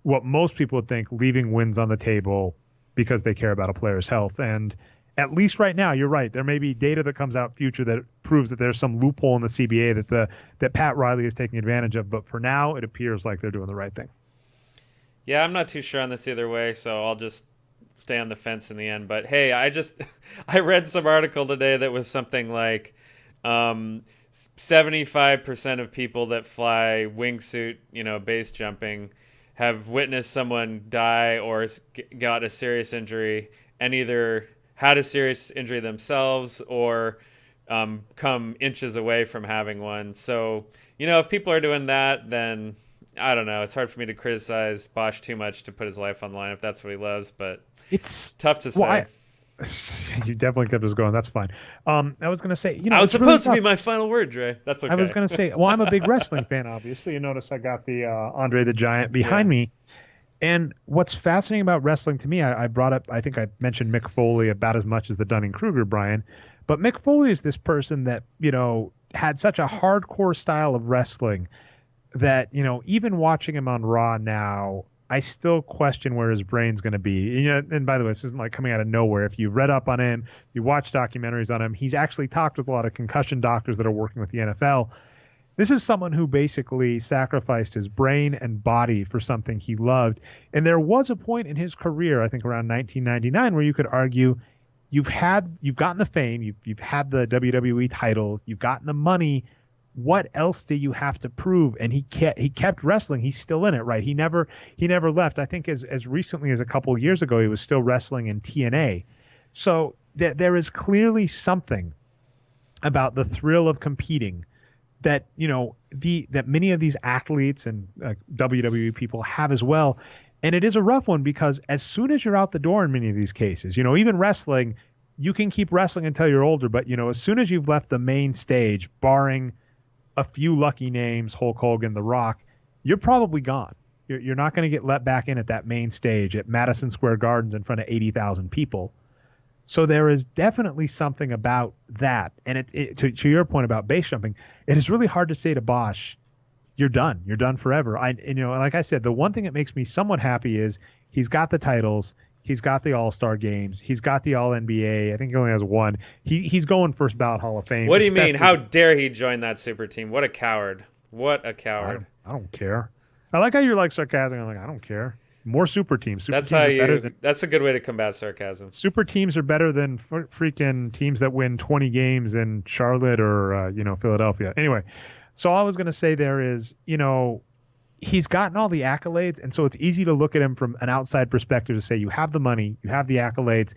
what most people would think, leaving wins on the table because they care about a player's health. And at least right now, you're right. There may be data that comes out future that proves that there's some loophole in the CBA that Pat Riley is taking advantage of. But for now, it appears like they're doing the right thing. Yeah, I'm not too sure on this either way, so I'll just stay on the fence in the end. But hey, I read some article today that was something like 75% of people that fly wingsuit, base jumping, have witnessed someone die or got a serious injury and either had a serious injury themselves or come inches away from having one. So, if people are doing that, then I don't know. It's hard for me to criticize Bosh too much to put his life on the line if that's what he loves, but it's tough to say. You definitely kept us going. That's fine. I was going to say, I was supposed to be my final word, Dre. That's okay. I was going to say, I'm a big wrestling fan, obviously. You notice I got the Andre the Giant behind me. And what's fascinating about wrestling to me, I brought up, I think I mentioned Mick Foley about as much as the Dunning-Kruger, Brian. But Mick Foley is this person that, had such a hardcore style of wrestling that, even watching him on Raw now, I still question where his brain's going to be. And by the way, this isn't like coming out of nowhere. If you've read up on him, you watch documentaries on him, he's actually talked with a lot of concussion doctors that are working with the NFL. This is someone who basically sacrificed his brain and body for something he loved. And there was a point in his career, I think around 1999, where you could argue you've gotten the fame, you've had the WWE title, you've gotten the money. What else do you have to prove? And he kept wrestling. He's still in it, right? He never left. I think as recently as a couple of years ago, he was still wrestling in TNA. So there is clearly something about the thrill of competing that that many of these athletes and WWE people have as well. And it is a rough one because as soon as you're out the door in many of these cases, even wrestling, you can keep wrestling until you're older. But as soon as you've left the main stage, barring a few lucky names, Hulk Hogan, The Rock, you're probably gone. You're not going to get let back in at that main stage at Madison Square Gardens in front of 80,000 people. So there is definitely something about that. And to your point about base jumping, it is really hard to say to Bosh, you're done. You're done forever. Like I said, the one thing that makes me somewhat happy is he's got the titles. He's got the All-Star games. He's got the All-NBA. I think he only has one. He's going first ballot Hall of Fame. What do you mean? How dare he join that super team? What a coward. What a coward. I don't care. I like how you're like sarcasm. I'm like, I don't care. More super teams. That's a good way to combat sarcasm. Super teams are better than freaking teams that win 20 games in Charlotte or Philadelphia. Anyway, so all I was going to say there is, he's gotten all the accolades, and so it's easy to look at him from an outside perspective to say, you have the money, you have the accolades,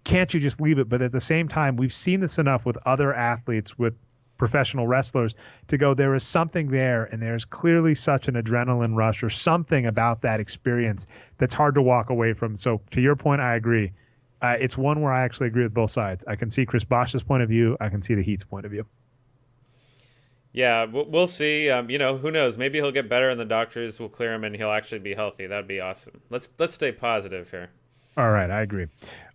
can't you just leave it? But at the same time, we've seen this enough with other athletes with professional wrestlers to go, there is something there, and there's clearly such an adrenaline rush or something about that experience that's hard to walk away from. So to your point, I agree. It's one where I actually agree with both sides. I can see Chris Bosh's point of view. I can see the Heat's point of view. Yeah, we'll see. Who knows? Maybe he'll get better, and the doctors will clear him, and he'll actually be healthy. That'd be awesome. Let's stay positive here. All right, I agree.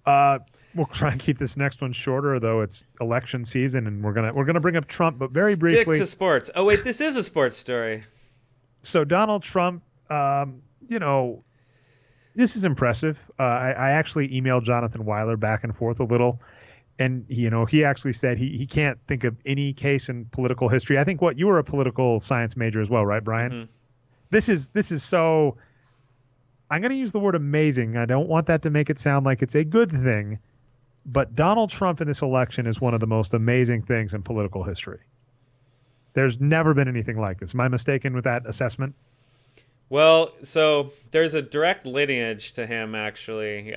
We'll try and keep this next one shorter, though it's election season, and we're gonna bring up Trump, but very briefly. Stick to sports. Oh wait, this is a sports story. So Donald Trump, this is impressive. I actually emailed Jonathan Weiler back and forth a little. And, he actually said he can't think of any case in political history. I think you were a political science major as well, right, Brian? Mm-hmm. This is so, I'm going to use the word amazing. I don't want that to make it sound like it's a good thing, but Donald Trump in this election is one of the most amazing things in political history. There's never been anything like this. Am I mistaken with that assessment? Well, so there's a direct lineage to him, actually.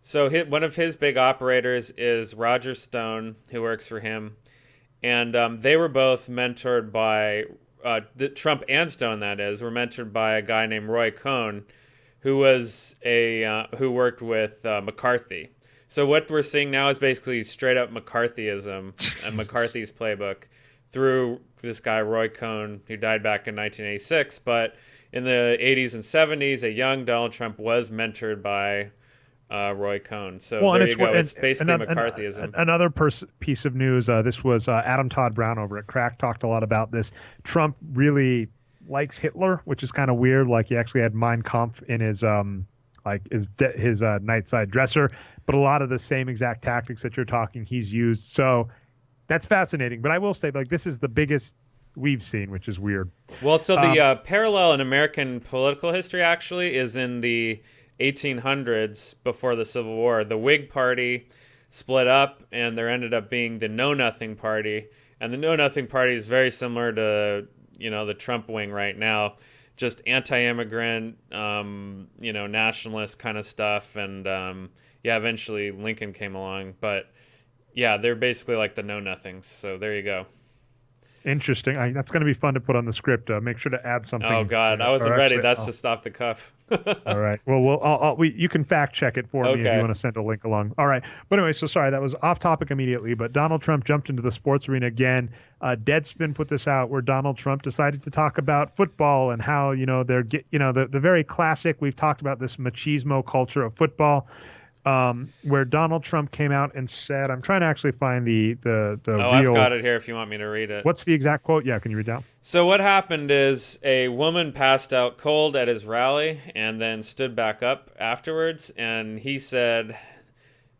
So one of his big operators is Roger Stone, who works for him. And they were both mentored by, Trump and Stone, that is, were mentored by a guy named Roy Cohn, who was who worked with McCarthy. So what we're seeing now is basically straight up McCarthyism and McCarthy's playbook through this guy, Roy Cohn, who died back in 1986. But in the 80s and 70s, a young Donald Trump was mentored by Roy Cohn. So there you go. It's basically McCarthyism. Another piece of news, this was Adam Todd Brown over at Crack talked a lot about this. Trump really likes Hitler, which is kind of weird. Like he actually had Mein Kampf in his nightside dresser, but a lot of the same exact tactics that you're talking he's used. So that's fascinating. But I will say, this is the biggest we've seen, which is weird. Well, so the parallel in American political history actually is in the 1800s, before the Civil War. The Whig Party split up, and there ended up being the Know Nothing Party. And the Know Nothing Party is very similar to, the Trump wing right now. Just anti-immigrant, nationalist kind of stuff. And, eventually Lincoln came along. But, yeah, they're basically like the Know Nothings. So there you go. Interesting. That's going to be fun to put on the script. Make sure to add something. Oh God, I wasn't ready. That's just off the cuff. All right. Well, you can fact check it for me if you want to send a link along. All right. But anyway, so sorry that was off topic immediately. But Donald Trump jumped into the sports arena again. Deadspin put this out where Donald Trump decided to talk about football and how they're the very classic. We've talked about this machismo culture of football. Where Donald Trump came out and said, I'm trying to actually find the real... I've got it here if you want me to read it. What's the exact quote? Yeah, can you read that? So what happened is a woman passed out cold at his rally and then stood back up afterwards, and he said,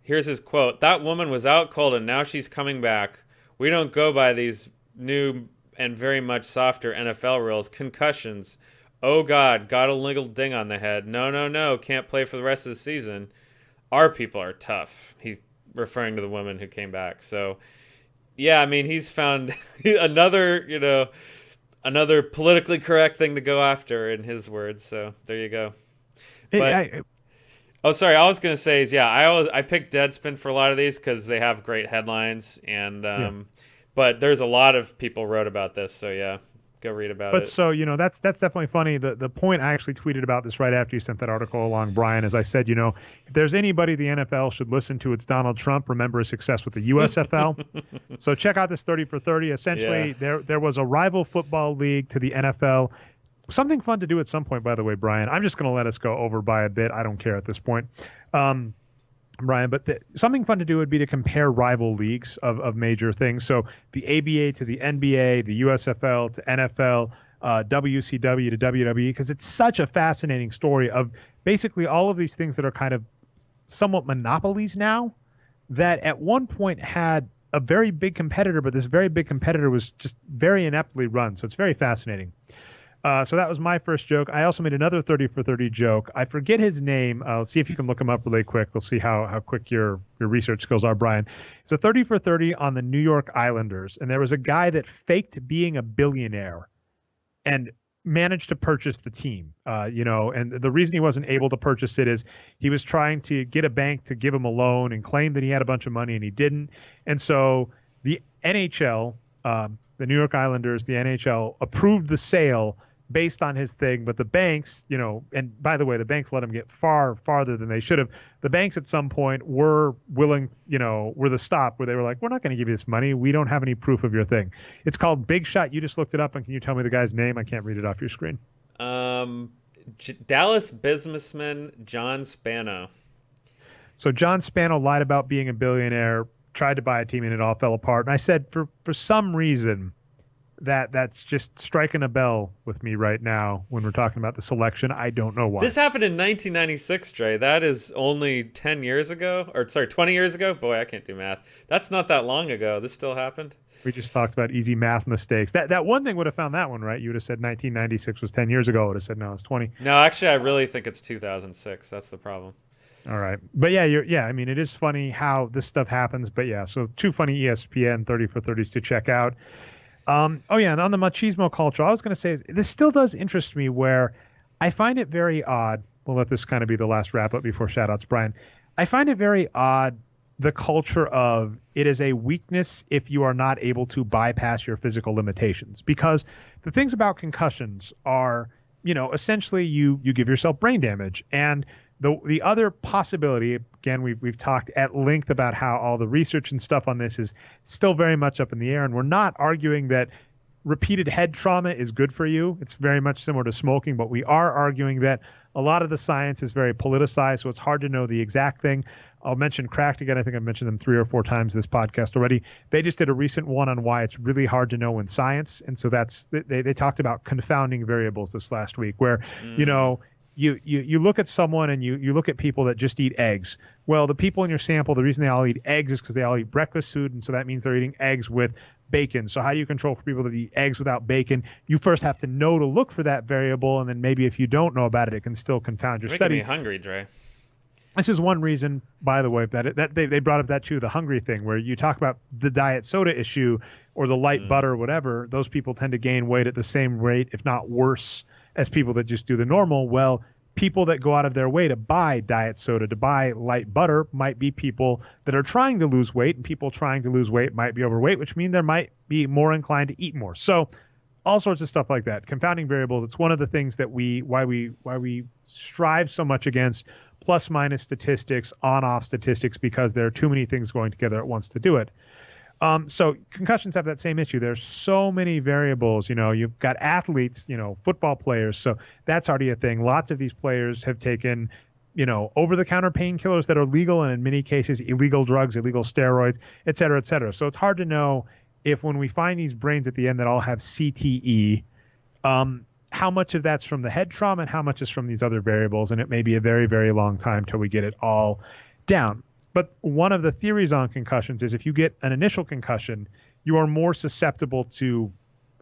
here's his quote, "That woman was out cold and now she's coming back. We don't go by these new and very much softer NFL rules. Concussions. Oh God, got a little ding on the head. No, can't play for the rest of the season. Our people are tough." He's referring to the woman who came back. So, yeah, I mean, he's found another politically correct thing to go after, in his words. So there you go. Sorry. All I was going to say is, I pick Deadspin for a lot of these because they have great headlines. And but there's a lot of people wrote about this. So, yeah. Go read about it. But so, that's definitely funny. The point I actually tweeted about this right after you sent that article along, Brian, is I said, if there's anybody the NFL should listen to, it's Donald Trump. Remember his success with the USFL. So check out this 30 for 30. Essentially, there was a rival football league to the NFL. Something fun to do at some point, by the way, Brian. I'm just going to let us go over by a bit. I don't care at this point. Brian, but something fun to do would be to compare rival leagues of major things. So the ABA to the NBA, the USFL to NFL, WCW to WWE, because it's such a fascinating story of basically all of these things that are kind of somewhat monopolies now that at one point had a very big competitor, but this very big competitor was just very ineptly run. So it's very fascinating. So that was my first joke. I also made another 30 for 30 joke. I forget his name. Let's see if you can look him up really quick. We'll see how quick your research skills are, Brian. It's a 30 for 30 on the New York Islanders. And there was a guy that faked being a billionaire and managed to purchase the team. And the reason he wasn't able to purchase it is he was trying to get a bank to give him a loan and claim that he had a bunch of money and he didn't. And so the NHL, the New York Islanders, the NHL approved the sale based on his thing, but the banks, and by the way, the banks let him get far farther than they should have. The banks at some point were willing, were the stop where they were like, we're not going to give you this money. We don't have any proof of your thing. It's called Big Shot. You just looked it up, and can you tell me the guy's name? I can't read it off your screen. Dallas businessman John Spano. So John Spano lied about being a billionaire, tried to buy a team, and it all fell apart. And I said, for some reason, that's just striking a bell with me right now when we're talking about the selection. I don't know why. This happened in 1996, Dre. That is only 10 years ago. Or, sorry, 20 years ago? Boy, I can't do math. That's not that long ago. This still happened? We just talked about easy math mistakes. That one thing would have found that one, right? You would have said 1996 was 10 years ago. I would have said, no, it's 20. No, actually, I really think it's 2006. That's the problem. All right. But yeah, I mean, it is funny how this stuff happens. But yeah, so 2 funny ESPN 30 for 30s to check out. And on the machismo culture, I was going to say, this still does interest me where I find it very odd. We'll let this kind of be the last wrap up before shout outs, Brian. I find it very odd, the culture of it is a weakness if you are not able to bypass your physical limitations, because the things about concussions are, essentially you give yourself brain damage. And the other possibility, again, we've talked at length about how all the research and stuff on this is still very much up in the air, and we're not arguing that repeated head trauma is good for you. It's very much similar to smoking, but we are arguing that a lot of the science is very politicized, so it's hard to know the exact thing. I'll mention Cracked again. I think I've mentioned them 3 or 4 times this podcast already. They just did a recent one on why it's really hard to know in science, and so they talked about confounding variables this last week, where you look at someone and you look at people that just eat eggs. Well, the people in your sample, the reason they all eat eggs is because they all eat breakfast food, and so that means they're eating eggs with bacon. So how do you control for people that eat eggs without bacon? You first have to know to look for that variable, and then maybe if you don't know about it, it can still confound your study. Making me hungry, Dre. This is one reason, by the way, that they brought up that too, the hungry thing, where you talk about the diet soda issue or the light butter or whatever. Those people tend to gain weight at the same rate, if not worse, as people that just do the normal. Well, people that go out of their way to buy diet soda, to buy light butter, might be people that are trying to lose weight, and people trying to lose weight might be overweight, which means they might be more inclined to eat more. So all sorts of stuff like that. Confounding variables. It's one of the things that why we strive so much against plus minus statistics, on-off statistics, because there are too many things going together at once to do it. So concussions have that same issue. There's so many variables. You've got athletes, football players. So that's already a thing. Lots of these players have taken, over-the-counter painkillers that are legal, and in many cases illegal drugs, illegal steroids, et cetera, et cetera. So it's hard to know if when we find these brains at the end that all have CTE, how much of that's from the head trauma and how much is from these other variables. And it may be a very, very long time till we get it all down. But one of the theories on concussions is if you get an initial concussion, you are more susceptible to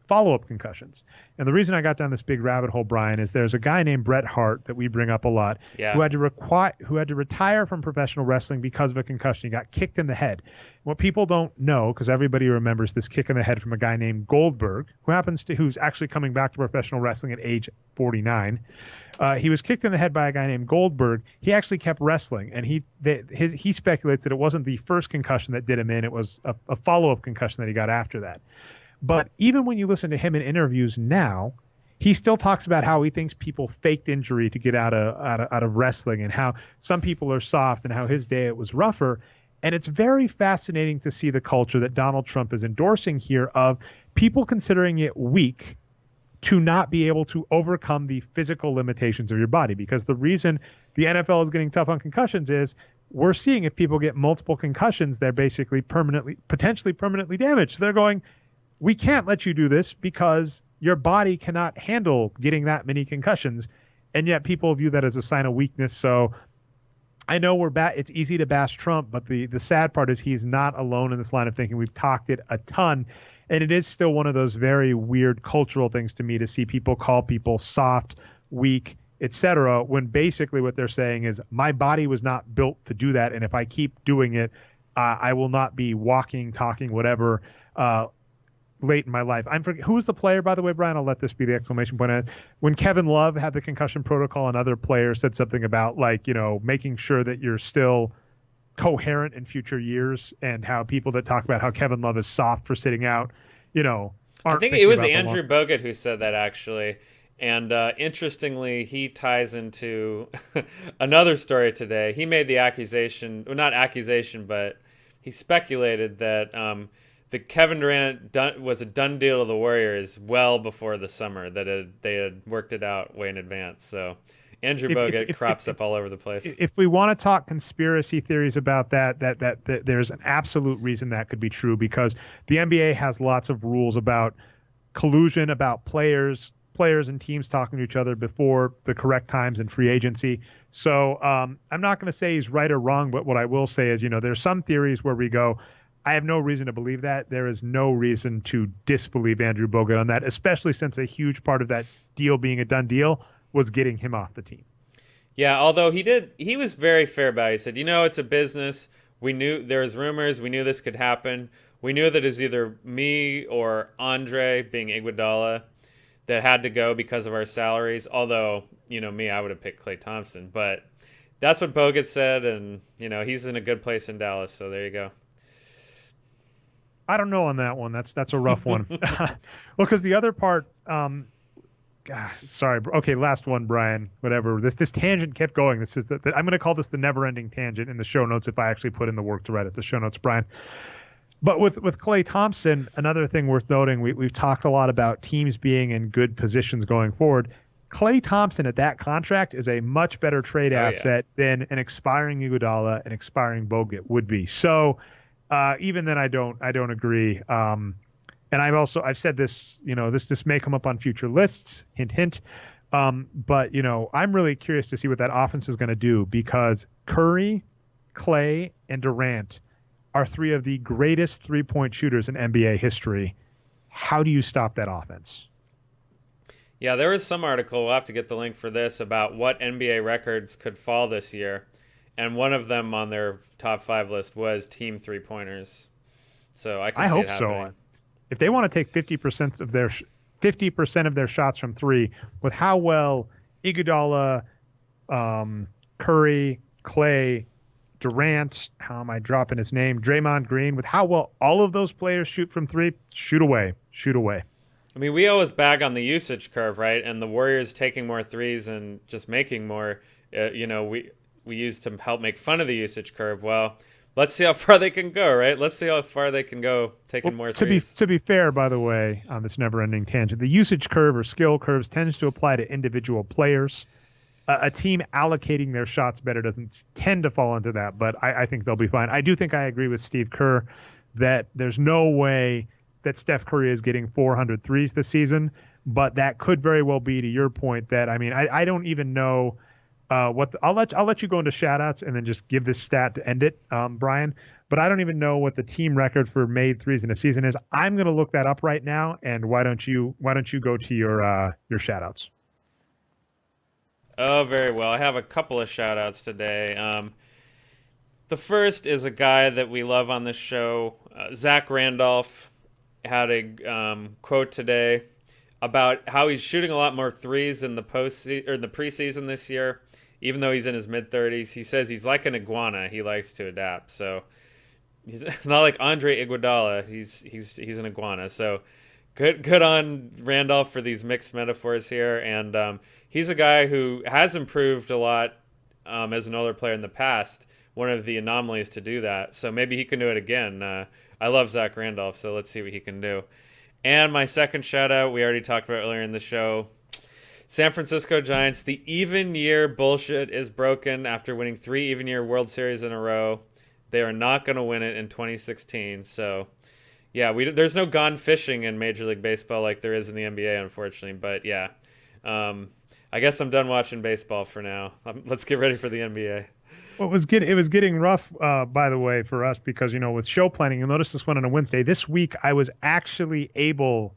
follow-up concussions. And the reason I got down this big rabbit hole, Brian, is there's a guy named Bret Hart that we bring up a lot, who had to retire from professional wrestling because of a concussion. He got kicked in the head. What people don't know, because everybody remembers this kick in the head from a guy named Goldberg, who's actually coming back to professional wrestling at age 49. He was kicked in the head by a guy named Goldberg. He actually kept wrestling, and he speculates that it wasn't the first concussion that did him in. It was a follow-up concussion that he got after that. But even when you listen to him in interviews now, he still talks about how he thinks people faked injury to get out of wrestling, and how some people are soft, and how his day it was rougher. And it's very fascinating to see the culture that Donald Trump is endorsing here of people considering it weak to not be able to overcome the physical limitations of your body. Because the reason the NFL is getting tough on concussions is we're seeing if people get multiple concussions, they're basically potentially permanently damaged. So they're going, we can't let you do this because your body cannot handle getting that many concussions. And yet people view that as a sign of weakness. So I know it's easy to bash Trump, but the sad part is he's not alone in this line of thinking. We've talked it a ton. And it is still one of those very weird cultural things to me to see people call people soft, weak, etc., when basically what they're saying is my body was not built to do that. And if I keep doing it, I will not be walking, talking, whatever, late in my life. Who was the player, by the way, Brian? I'll let this be the exclamation point on it. When Kevin Love had the concussion protocol and other players said something about making sure that you're still coherent in future years, and how people that talk about how Kevin Love is soft for sitting out, I aren't think it thinking was about the Andrew long. Bogut who said that actually. And interestingly, he ties into another story today. He made the accusation, well, not accusation, but he speculated that the Kevin Durant was a done deal to the Warriors well before the summer, that they had worked it out way in advance. So Andrew If if Bogut if crops if, up all over the place. if we want to talk conspiracy theories about that, there's an absolute reason that could be true, because the NBA has lots of rules about collusion, about players and teams talking to each other before the correct times in free agency. So I'm not going to say he's right or wrong, but what I will say is, there's some theories where we go, I have no reason to believe that. There is no reason to disbelieve Andrew Bogut on that, especially since a huge part of that deal being a done deal was getting him off the team. Yeah, although he was very fair about it. He said, it's a business. We knew there was rumors. We knew this could happen. We knew that it was either me or Andre, being Iguodala, that had to go because of our salaries. Although, me, I would have picked Klay Thompson. But that's what Bogut said, and, he's in a good place in Dallas, so there you go. I don't know on that one. That's a rough one. Well, because the other part, sorry. Okay, last one, Brian. Whatever. This tangent kept going. This is I'm going to call this the never-ending tangent in the show notes if I actually put in the work to write it. The show notes, Brian. But with Klay Thompson, another thing worth noting, we've talked a lot about teams being in good positions going forward. Klay Thompson at that contract is a much better trade asset than an expiring Iguodala and expiring Bogut would be. So even then, I don't agree. And I've said this, this may come up on future lists. Hint, hint. But I'm really curious to see what that offense is going to do, because Curry, Klay, and Durant are three of the greatest three-point shooters in NBA history. How do you stop that offense? Yeah, there was some article, we'll have to get the link for this, about what NBA records could fall this year. And one of them on their top 5 list was team three-pointers. So I can see it happening. So. If they want to take 50% of their shots from three, with how well Iguodala, Curry, Klay, Durant, how am I dropping his name? Draymond Green, with how well all of those players shoot from three, shoot away. I mean, we always bag on the usage curve, right? And the Warriors taking more threes and just making more, we use to help make fun of the usage curve. Well, let's see how far they can go, right? Let's see how far they can go taking more threes. To be fair, by the way, on this never-ending tangent, the usage curve or skill curves tends to apply to individual players. A team allocating their shots better doesn't tend to fall into that, but I think they'll be fine. I do think I agree with Steve Kerr that there's no way that Steph Curry is getting 400 threes this season, but that could very well be, to your point, that, I don't even know what I'll let you go into shout-outs and then just give this stat to end it, Brian, but I don't even know what the team record for made threes in a season is. I'm going to look that up right now, and why don't you go to your shout-outs? Oh, very well. I have a couple of shout-outs today. The first is a guy that we love on this show. Zach Randolph had a quote today about how he's shooting a lot more threes in the preseason this year, even though he's in his mid-30s. He says he's like an iguana. He likes to adapt. So he's not like Andre Iguodala. He's an iguana. So good on Randolph for these mixed metaphors here. And he's a guy who has improved a lot as an older player in the past. One of the anomalies to do that. So maybe he can do it again. I love Zach Randolph, so let's see what he can do. And my second shout out, we already talked about earlier in the show. San Francisco Giants, the even year bullshit is broken after winning 3 even year World Series in a row. They are not going to win it in 2016. So, yeah, there's no gone fishing in Major League Baseball like there is in the NBA, unfortunately. But, yeah, I guess I'm done watching baseball for now. Let's get ready for the NBA. Well, it was getting rough, by the way, for us because, with show planning, you'll notice this one on a Wednesday. This week, I was actually able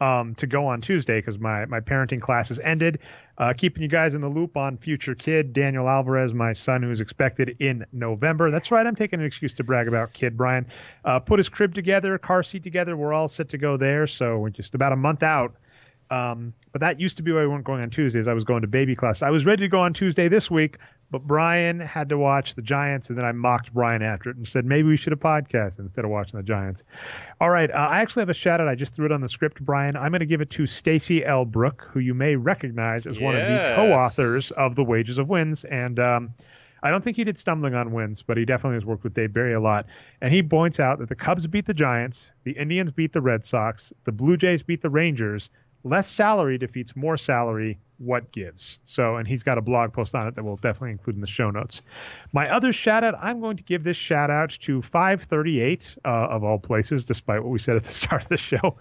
to go on Tuesday because my parenting classes ended. Keeping you guys in the loop on future kid, Daniel Alvarez, my son, who's expected in November. That's right. I'm taking an excuse to brag about kid, Brian. Put his crib together, car seat together. We're all set to go there. So we're just about a month out. But that used to be why we weren't going on Tuesdays. I was going to baby class. I was ready to go on Tuesday this week, but Brian had to watch the Giants, and then I mocked Brian after it and said maybe we should have podcast instead of watching the Giants. All right, I actually have a shout out. I just threw it on the script, Brian. I'm going to give it to Stacey L. Brooke, who you may recognize as one of the co-authors of The Wages of Wins, and I don't think he did Stumbling on Wins, but he definitely has worked with Dave Barry a lot. And he points out that the Cubs beat the Giants, the Indians beat the Red Sox, the Blue Jays beat the Rangers. Less salary defeats more salary. What gives? So, and he's got a blog post on it that we'll definitely include in the show notes. My other shout out, I'm going to give this shout out to 538 of all places, despite what we said at the start of the show,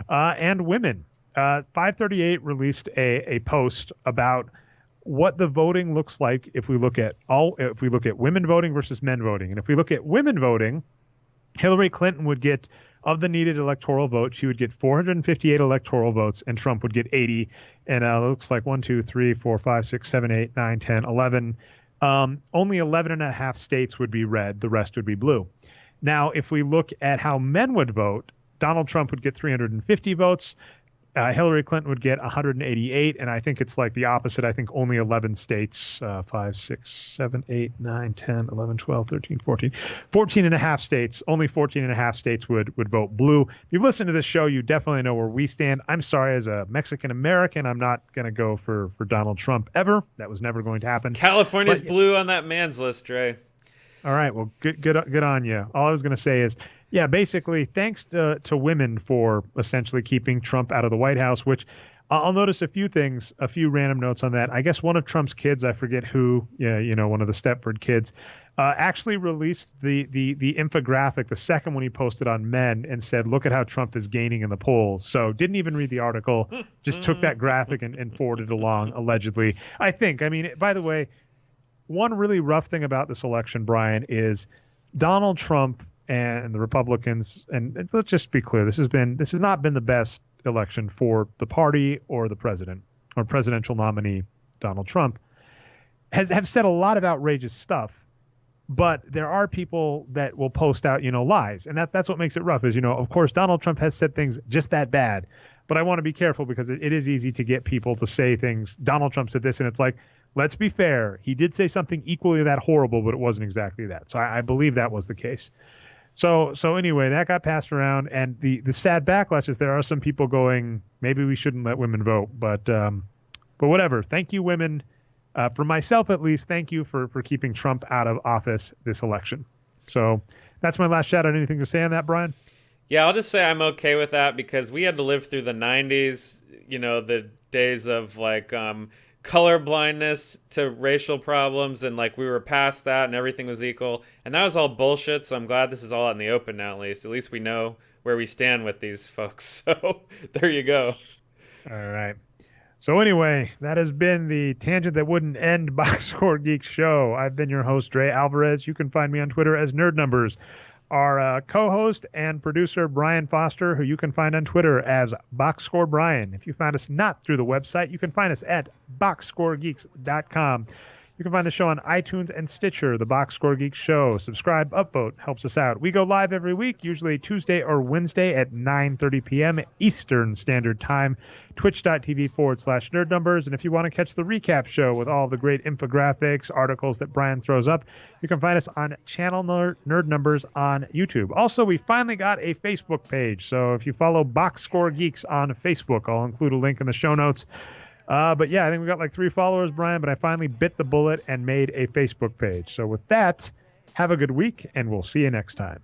and women. 538 released a post about what the voting looks like if we look at women voting versus men voting. And if we look at women voting, Hillary Clinton would get, of the needed electoral vote, she would get 458 electoral votes, and Trump would get 80. And it looks like 1, 2, 3, 4, 5, 6, 7, 8, 9, 10, 11. Only 11 and a half states would be red. The rest would be blue. Now, if we look at how men would vote, Donald Trump would get 350 votes. Hillary Clinton would get 188, and I think it's like the opposite. I think only 11 states, 5, 6, 7, 8, 9, 10, 11, 12, 13, 14, 14 and a half states, only 14 and a half states would vote blue. If you listen to this show, you definitely know where we stand. I'm sorry, as a Mexican-American, I'm not going to go for Donald Trump ever. That was never going to happen. California's blue on that man's list, Dre. All right, well, good on you. All I was going to say is, yeah, basically, thanks to women for essentially keeping Trump out of the White House, which I'll notice a few things, a few random notes on that. I guess one of Trump's kids, I forget who, one of the Stepford kids, actually released the infographic, the second one he posted on Men, and said, look at how Trump is gaining in the polls. So didn't even read the article, just took that graphic and forwarded along, allegedly. I mean, by the way, one really rough thing about this election, Brian, is Donald Trump and the Republicans, and let's just be clear, this has not been the best election for the party or the president or presidential nominee Donald Trump. Have said a lot of outrageous stuff, but there are people that will post out, lies, and that's what makes it rough. Is of course Donald Trump has said things just that bad, but I want to be careful because it is easy to get people to say things. Donald Trump said this, and it's like, let's be fair, he did say something equally that horrible, but it wasn't exactly that. So I believe that was the case. So anyway, that got passed around, and the sad backlash is there are some people going, maybe we shouldn't let women vote, but whatever. Thank you, women. For myself, at least, thank you for keeping Trump out of office this election. So that's my last shout out. Anything to say on that, Brian? Yeah, I'll just say I'm okay with that because we had to live through the 90s, the days of like color blindness to racial problems, and like we were past that and everything was equal, and that was all bullshit. So I'm glad this is all out in the open now. At least we know where we stand with these folks. So there you go. All right, so anyway, that has been the tangent that wouldn't end Boxscore Geeks show. I've been your host, Dre Alvarez. You can find me on Twitter as Nerd Numbers. Our co-host and producer, Brian Foster, who you can find on Twitter as Boxscore Brian. If you find us not through the website, you can find us at boxscoregeeks.com. You can find the show on iTunes and Stitcher, the Boxscore Geeks Show. Subscribe, upvote, helps us out. We go live every week, usually Tuesday or Wednesday at 9:30 p.m. Eastern Standard Time, twitch.tv/Nerd Numbers. And if you want to catch the recap show with all the great infographics, articles that Brian throws up, you can find us on Channel Nerd Numbers on YouTube. Also, we finally got a Facebook page. So if you follow Boxscore Geeks on Facebook, I'll include a link in the show notes. But yeah, I think we got like 3 followers, Brian, but I finally bit the bullet and made a Facebook page. So with that, have a good week, and we'll see you next time.